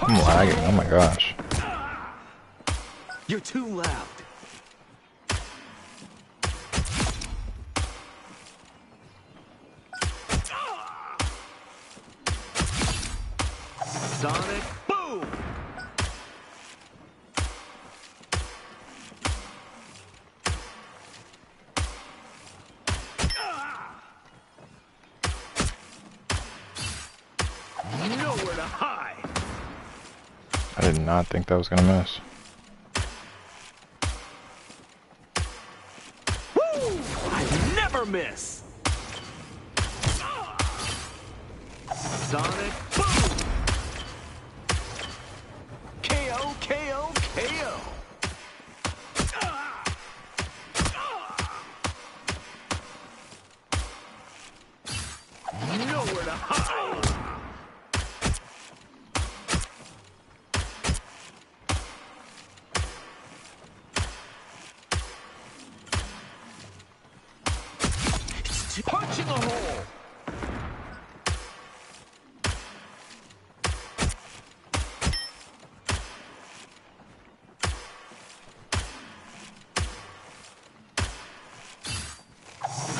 I'm lagging. Oh my gosh. You're too loud. Sonic boom! Nowhere to hide. I did not think that was gonna miss. Woo! I never miss. Sonic boom! KO, KO, KO! Nowhere to hide! Punch in the hole!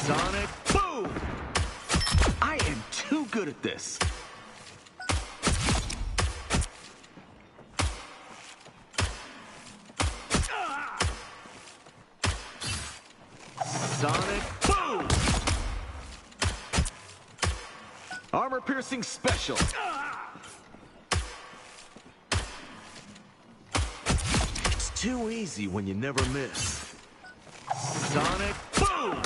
Sonic boom! I am too good at this. Sonic boom! Armor piercing special. It's too easy when you never miss. Sonic boom!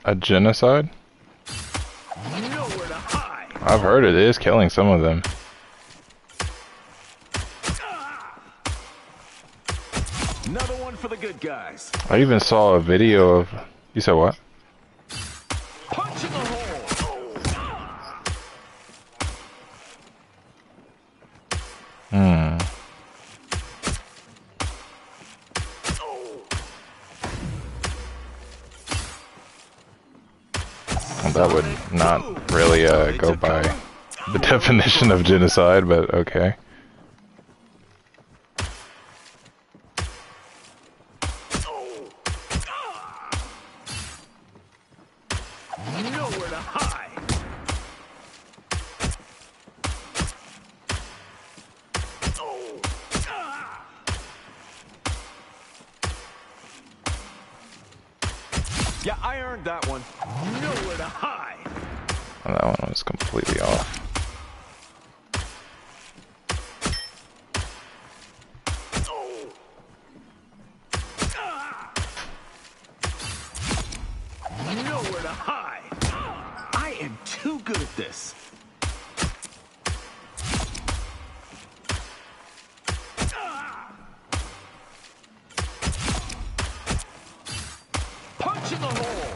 A genocide? Nowhere to hide. I've heard it is killing some of them. Another one for the good guys. I even saw a video of... You said what? Punch in the hole. Hmm. Well, that would not really go by the definition of genocide, but okay. Nowhere to hide. Yeah, I earned that one. Nowhere to hide. Well, that one was completely off. Nowhere to hide. I am too good at this. Punch in the hole.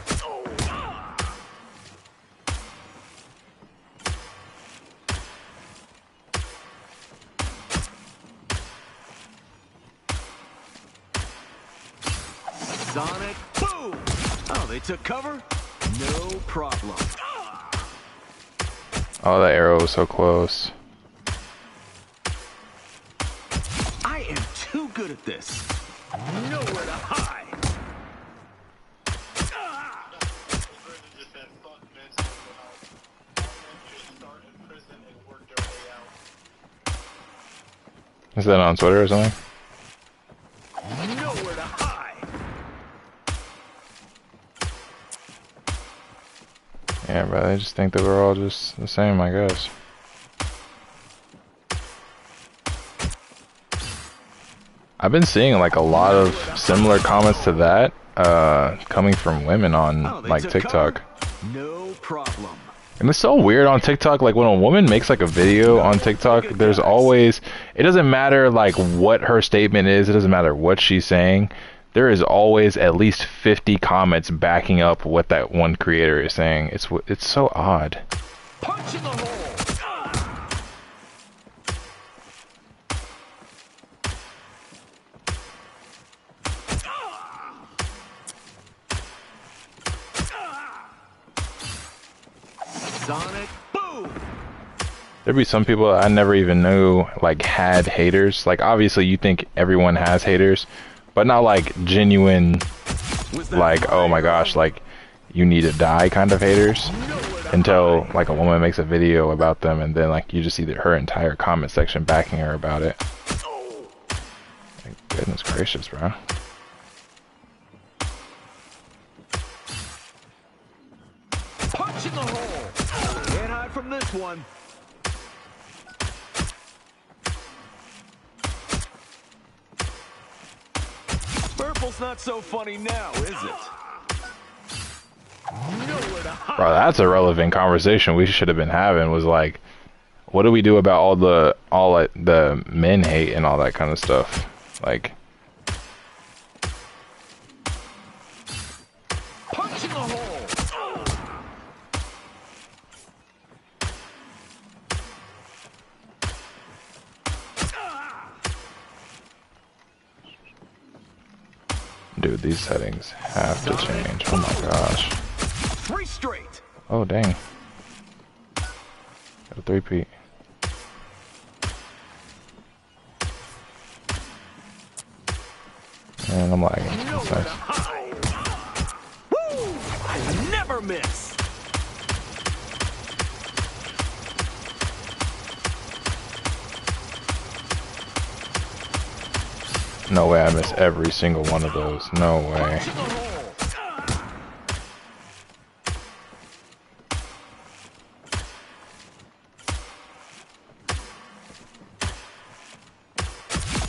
Sonic boom. Oh, they took cover? No problem. Oh, that arrow was so close. I am too good at this. Nowhere to hide. Is that on Twitter or something? Nowhere to hide. Yeah, bro, I just think that we're all just the same, I guess. I've been seeing like a lot of similar comments to that coming from women on like TikTok. No problem. And it's so weird on TikTok, like when a woman makes like a video on TikTok, there's always, it doesn't matter like what her statement is, it doesn't matter what she's saying, there is always at least 50 comments backing up what that one creator is saying. It's so odd. Punch in the hole. Sonic boom. There'd be some people I never even knew like had haters. Like obviously you think everyone has haters, but not like genuine, like, oh my gosh, like you need to die kind of haters. Until like a woman makes a video about them, and then like you just see her entire comment section backing her about it. Like, goodness gracious, bro. Punch in the hole. Can't hide from this one. Purple's not so funny now, is it? Bro, that's a relevant conversation we should have been having. Was like, what do we do about all the men hate and all that kind of stuff? Like, punch in the hole. dude, these settings have to change. Oh my gosh. 3 straight. Oh dang. Got a 3-peat. And I'm lagging. That's nice. Woo! I never miss. No way I miss every single one of those. No way.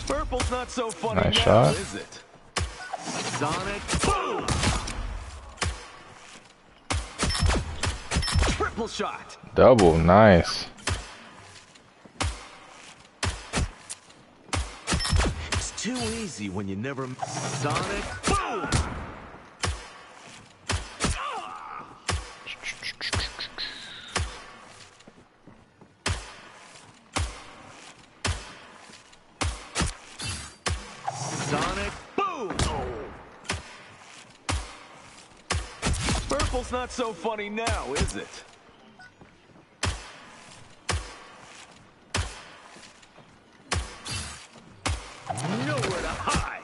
Purple's not so funny Nice now, shot. is it? Sonic boom! Triple shot. Double, nice. It's too easy when you never Sonic boom! Sonic boom! Purple's not so funny now, is it? Nowhere to hide.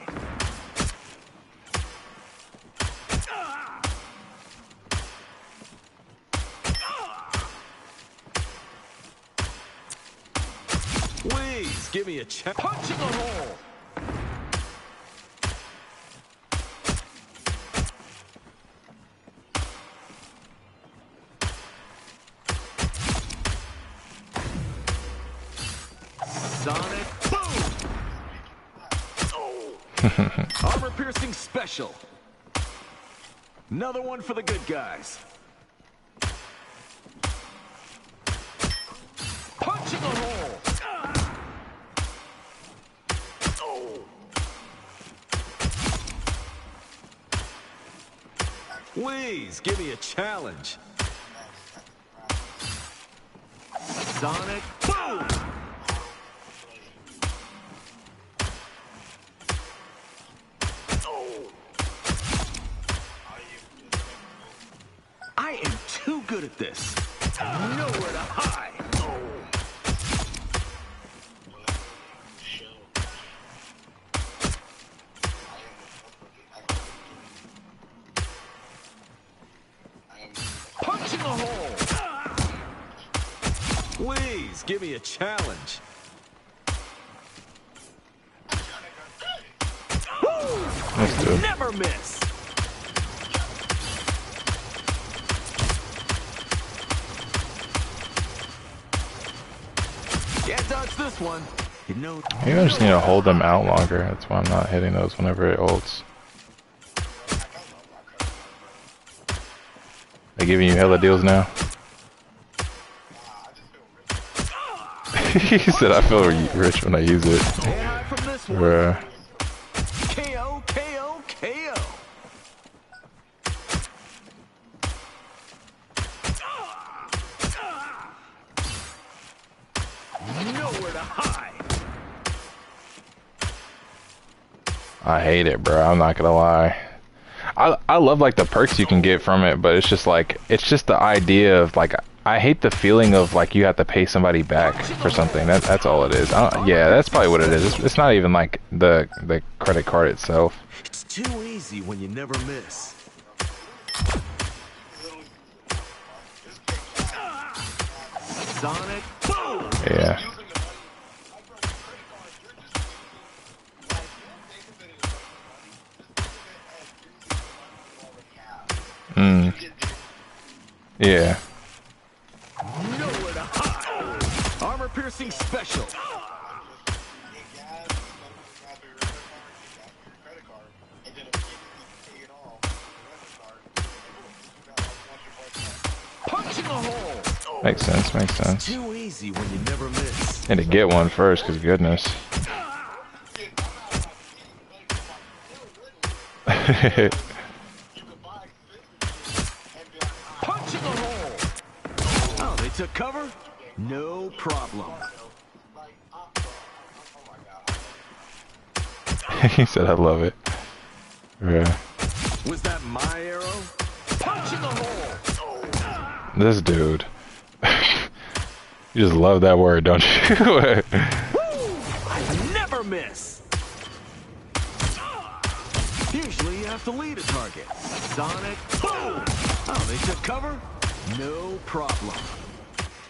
Please give me a check. Punch in the hole. Sonic boom! Armor piercing special. Another one for the good guys. Punch in the hole. Please give me a challenge. Sonic boom! I am too good at this. Nowhere to hide. Punch in the hole. Please give me a challenge. Let's do it. Never miss. Can't dodge this one. You know. Maybe I just need to hold them out longer. That's why I'm not hitting those whenever it ults. They giving you hella deals now? He said I feel rich when I use it. Bruh. KO, KO, KO. Nowhere to hide. I hate it, bro. I'm not gonna lie. I love like the perks you can get from it, but it's just like, it's just the idea of like, I hate the feeling of like you have to pay somebody back for something. That's all it is. Yeah, that's probably what it is. It's not even like the credit card itself. It's too easy when you never miss. Sonic boom! Yeah. Yeah. Nowhere to hide. Armor piercing special. Punching a hole. Makes sense. Makes sense. Too easy when you never miss. Had to get one first, cause goodness. Punching a hole. Oh, they took cover? No problem. He said, "I love it." Yeah. Was that my arrow? Punching a hole. This dude. You just love that word, don't you? I never miss. Usually you have to lead a target. Sonic boom. Oh, they took cover? No problem.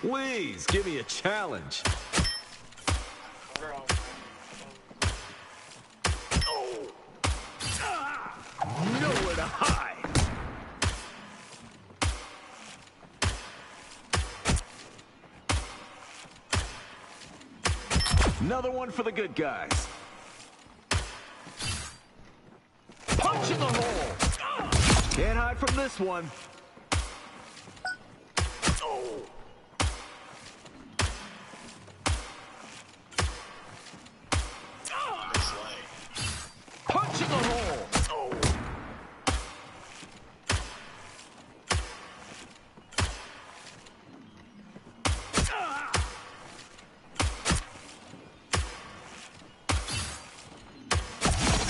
Please give me a challenge. Nowhere to hide. Another one for the good guys. Punching the hole. Can't hide from this one. Punching the hole.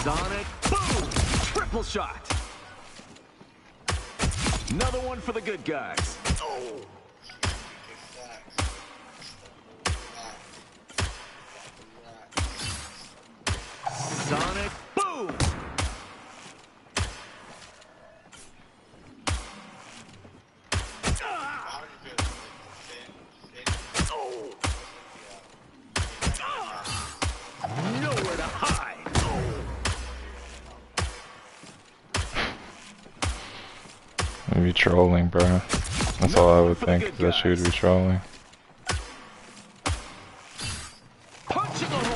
Sonic boom! Triple shot. Another one for the good guys. Sonic boom! Nowhere to hide. Maybe trolling, bro. That's all I would think. That she would be trolling.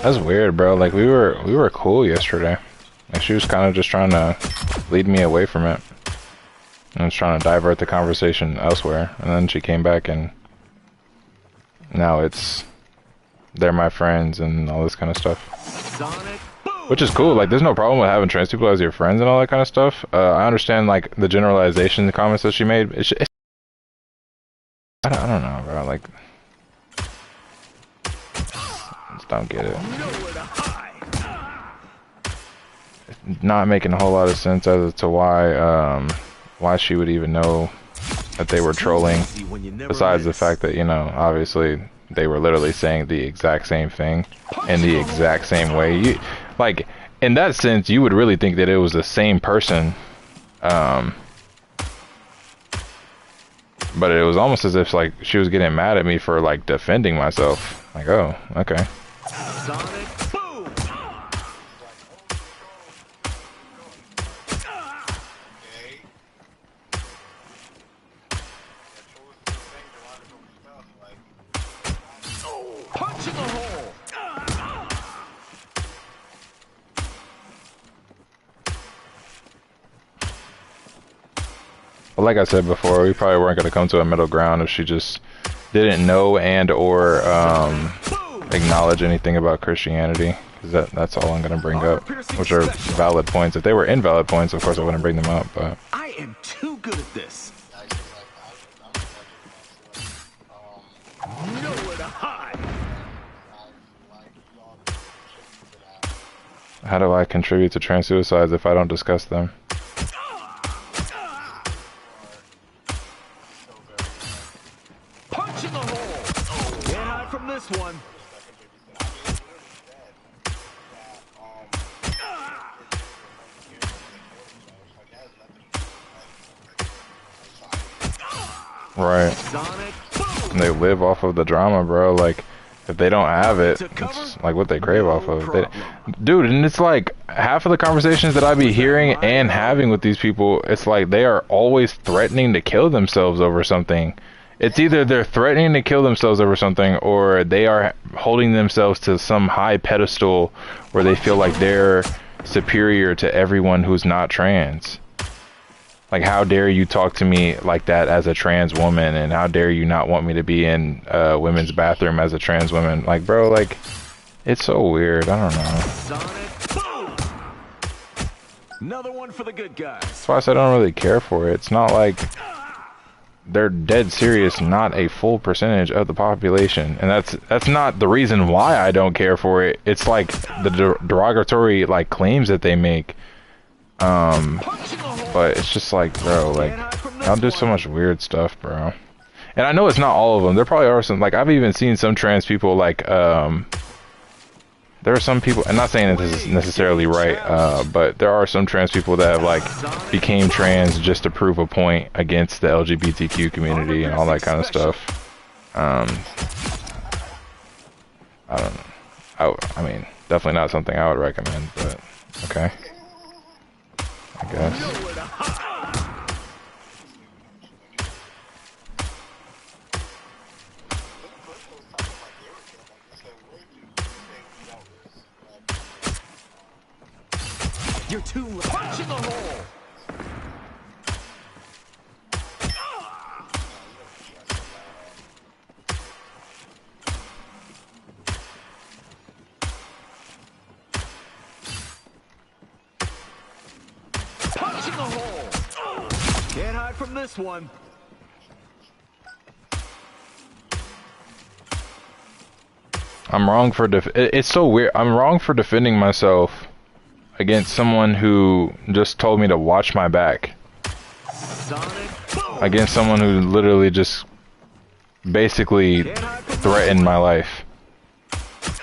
That's weird, bro. Like we were cool yesterday. Like she was kind of just trying to lead me away from it. And was trying to divert the conversation elsewhere. And then she came back and now it's they're my friends and all this kind of stuff. Which is cool. Like there's no problem with having trans people as your friends and all that kind of stuff. I understand like the generalization, the comments that she made. I don't know, bro. Like just don't get it. It's not making a whole lot of sense as to why she would even know that they were trolling. Besides the fact that, you know, obviously they were literally saying the exact same thing in the exact same way. Like, in that sense, you would really think that it was the same person. But it was almost as if, like, she was getting mad at me for, like, defending myself. Like, oh, okay. Sonic boom! Punching a hole! But like I said before, we probably weren't going to come to a middle ground if she just didn't know and or acknowledge anything about Christianity. Because that's all I'm going to bring up, which are valid points. If they were invalid points, of course I wouldn't bring them up. But I am too good at this. Nowhere to hide. how do I contribute to trans suicides if I don't discuss them? Punch in the hole. Can't hide from this one. Right. And they live off of the drama, bro. Like, if they don't have it, it's like what they crave off of. Dude, and it's like half of the conversations that I be hearing and having with these people, it's like they are always threatening to kill themselves over something. It's either they're threatening to kill themselves over something, or they are holding themselves to some high pedestal where they feel like they're superior to everyone who's not trans. Like, how dare you talk to me like that as a trans woman, and how dare you not want me to be in women's bathroom as a trans woman? Like, bro, like, it's so weird. I don't know. Another one for the good guys. That's why I said I don't really care for it. It's not like they're dead serious, not a full percentage of the population, and that's not the reason why I don't care for it. It's like the derogatory like claims that they make. But it's just like, bro, like, I'll do so much weird stuff, bro. And I know it's not all of them. There probably are some, like, I've even seen some trans people, like, there are some people, I'm not saying that this is necessarily right, but there are some trans people that have, like, became trans just to prove a point against the LGBTQ community and all that kind of stuff. I don't know. I mean, definitely not something I would recommend, but, okay. I guess. You're too low. Punch in the hole. Punch in the hole. Can't hide from this one. I'm wrong for it's so weird. I'm wrong for defending myself against someone who just told me to watch my back. Against someone who literally just basically threatened my life.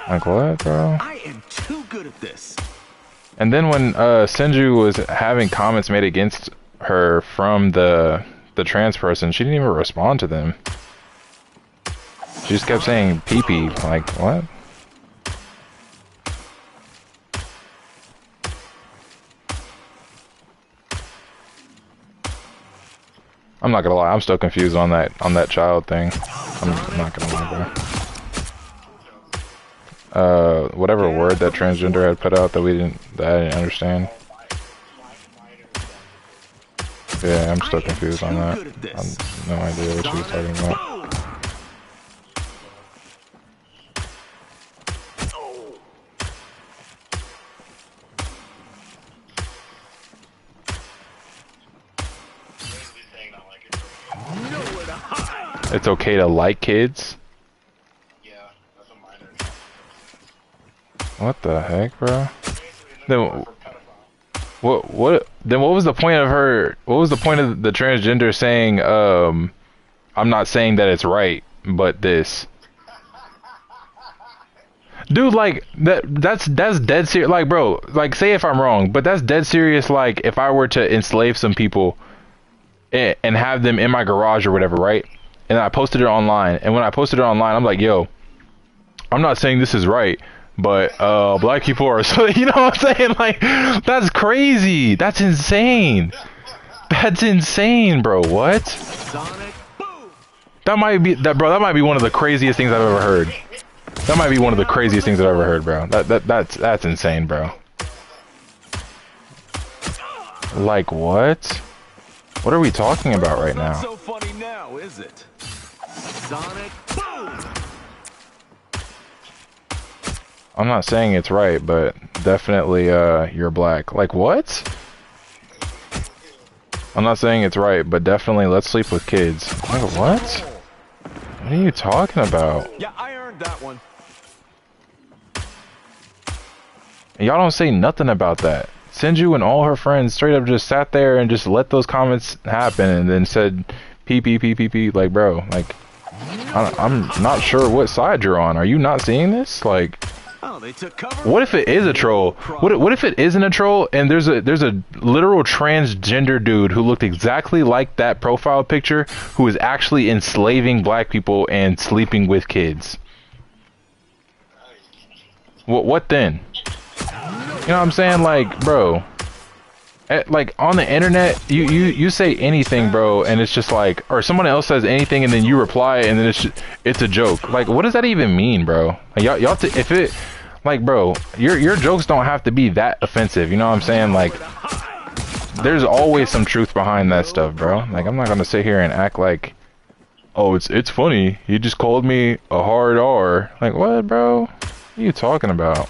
Like, what, bro? I am too good at this. And then when Senju was having comments made against her from the trans person, she didn't even respond to them. She just kept saying pee-pee. Like, what? I'm not gonna lie, I'm still confused on that child thing. I'm not gonna lie, bro. Whatever word that transgender had put out that I didn't understand. Yeah, I'm still confused on that. I have no idea what she was talking about. It's okay to like kids? Yeah, that's a minor. What the heck, bro? Then then what was the point of her, what was the point of the transgender saying, I'm not saying that it's right, but this? Dude, like, that's dead serious. Like, bro, like, say if I'm wrong, but that's dead serious. Like, if I were to enslave some people and have them in my garage or whatever, right? And I posted it online, and when I posted it online, I'm like, yo, I'm not saying this is right, but black people are, so, you know what I'm saying? Like, that's crazy. That's insane. That's insane, bro. What? That might be that might be one of the craziest things I've ever heard. That might be one of the craziest things I've ever heard, bro. That's insane, bro. Like, what? What are we talking about right now? So funny now, is it? Sonic boom! I'm not saying it's right, but definitely you're black. Like, what? I'm not saying it's right, but definitely let's sleep with kids. Like, what? What are you talking about? Yeah, I earned that one. Y'all don't say nothing about that. Senju and all her friends straight up just sat there and just let those comments happen and then said pee pee pee pee pee. Like, bro, like, I'm not sure what side you're on. Are you not seeing this? Like, Oh, they took cover. what if it is a troll? What if it isn't a troll and there's a literal transgender dude who looked exactly like that profile picture who is actually enslaving black people and sleeping with kids? What then? You know what I'm saying? Like, bro, like on the internet, you say anything, bro, and it's just like, or someone else says anything, and then you reply, and then it's a joke. Like, what does that even mean, bro? Like, y'all have to, if it, like, bro, your jokes don't have to be that offensive. You know what I'm saying? Like, there's always some truth behind that stuff, bro. Like, I'm not gonna sit here and act like, oh, it's funny. He just called me a hard R. Like, what, bro? What are you talking about?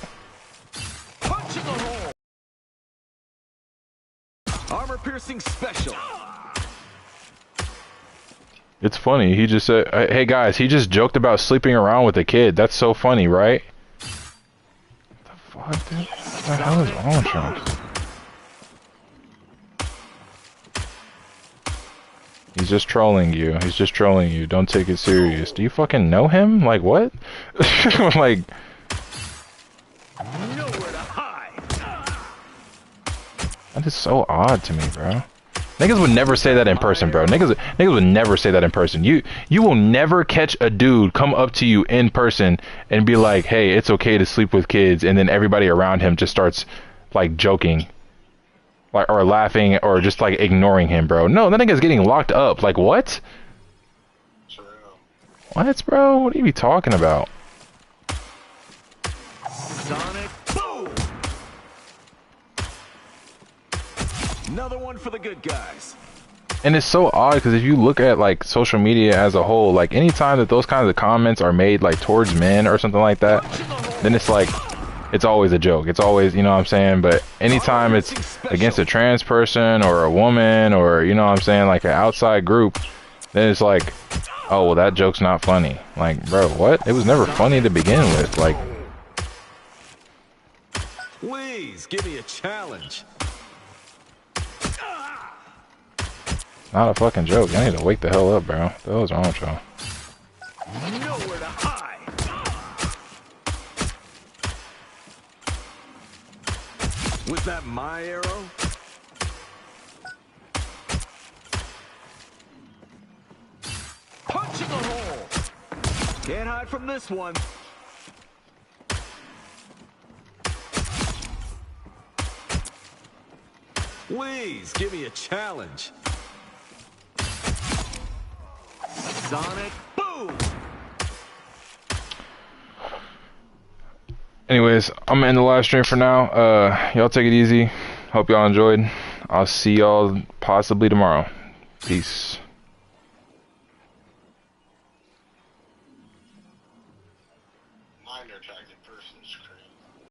Armor piercing special. It's funny. He just said, hey guys, he just joked about sleeping around with a kid. That's so funny, right? What the fuck, dude? What the hell is wrong with you? He's just trolling you. He's just trolling you. Don't take it serious. Do you fucking know him? Like, what? Like... That is so odd to me, bro. Niggas would never say that in person, bro. Niggas would never say that in person. You will never catch a dude come up to you in person and be like, hey, it's okay to sleep with kids, and then everybody around him just starts, like, joking. Like, or laughing, or just, like, ignoring him, bro. No, that nigga's getting locked up. Like, what? What, bro? What are you talking about? Sonic boom! Another one for the good guys. And it's so odd because if you look at like social media as a whole, like anytime that those kinds of comments are made like towards men or something like that, then it's like it's always a joke. It's always, you know what I'm saying? But anytime it's against a trans person or a woman or, you know what I'm saying, like an outside group, then it's like, oh, well, that joke's not funny. Like, bro, what? It was never funny to begin with. Like, please give me a challenge. not a fucking joke. I need to wake the hell up, bro. What the hell's wrong with y'all? Nowhere to hide. Was that my arrow? Punching a hole. Can't hide from this one. Please give me a challenge. Sonic boom. Anyways, I'm gonna end the live stream for now. Y'all take it easy. Hope y'all enjoyed. I'll see y'all possibly tomorrow. Peace.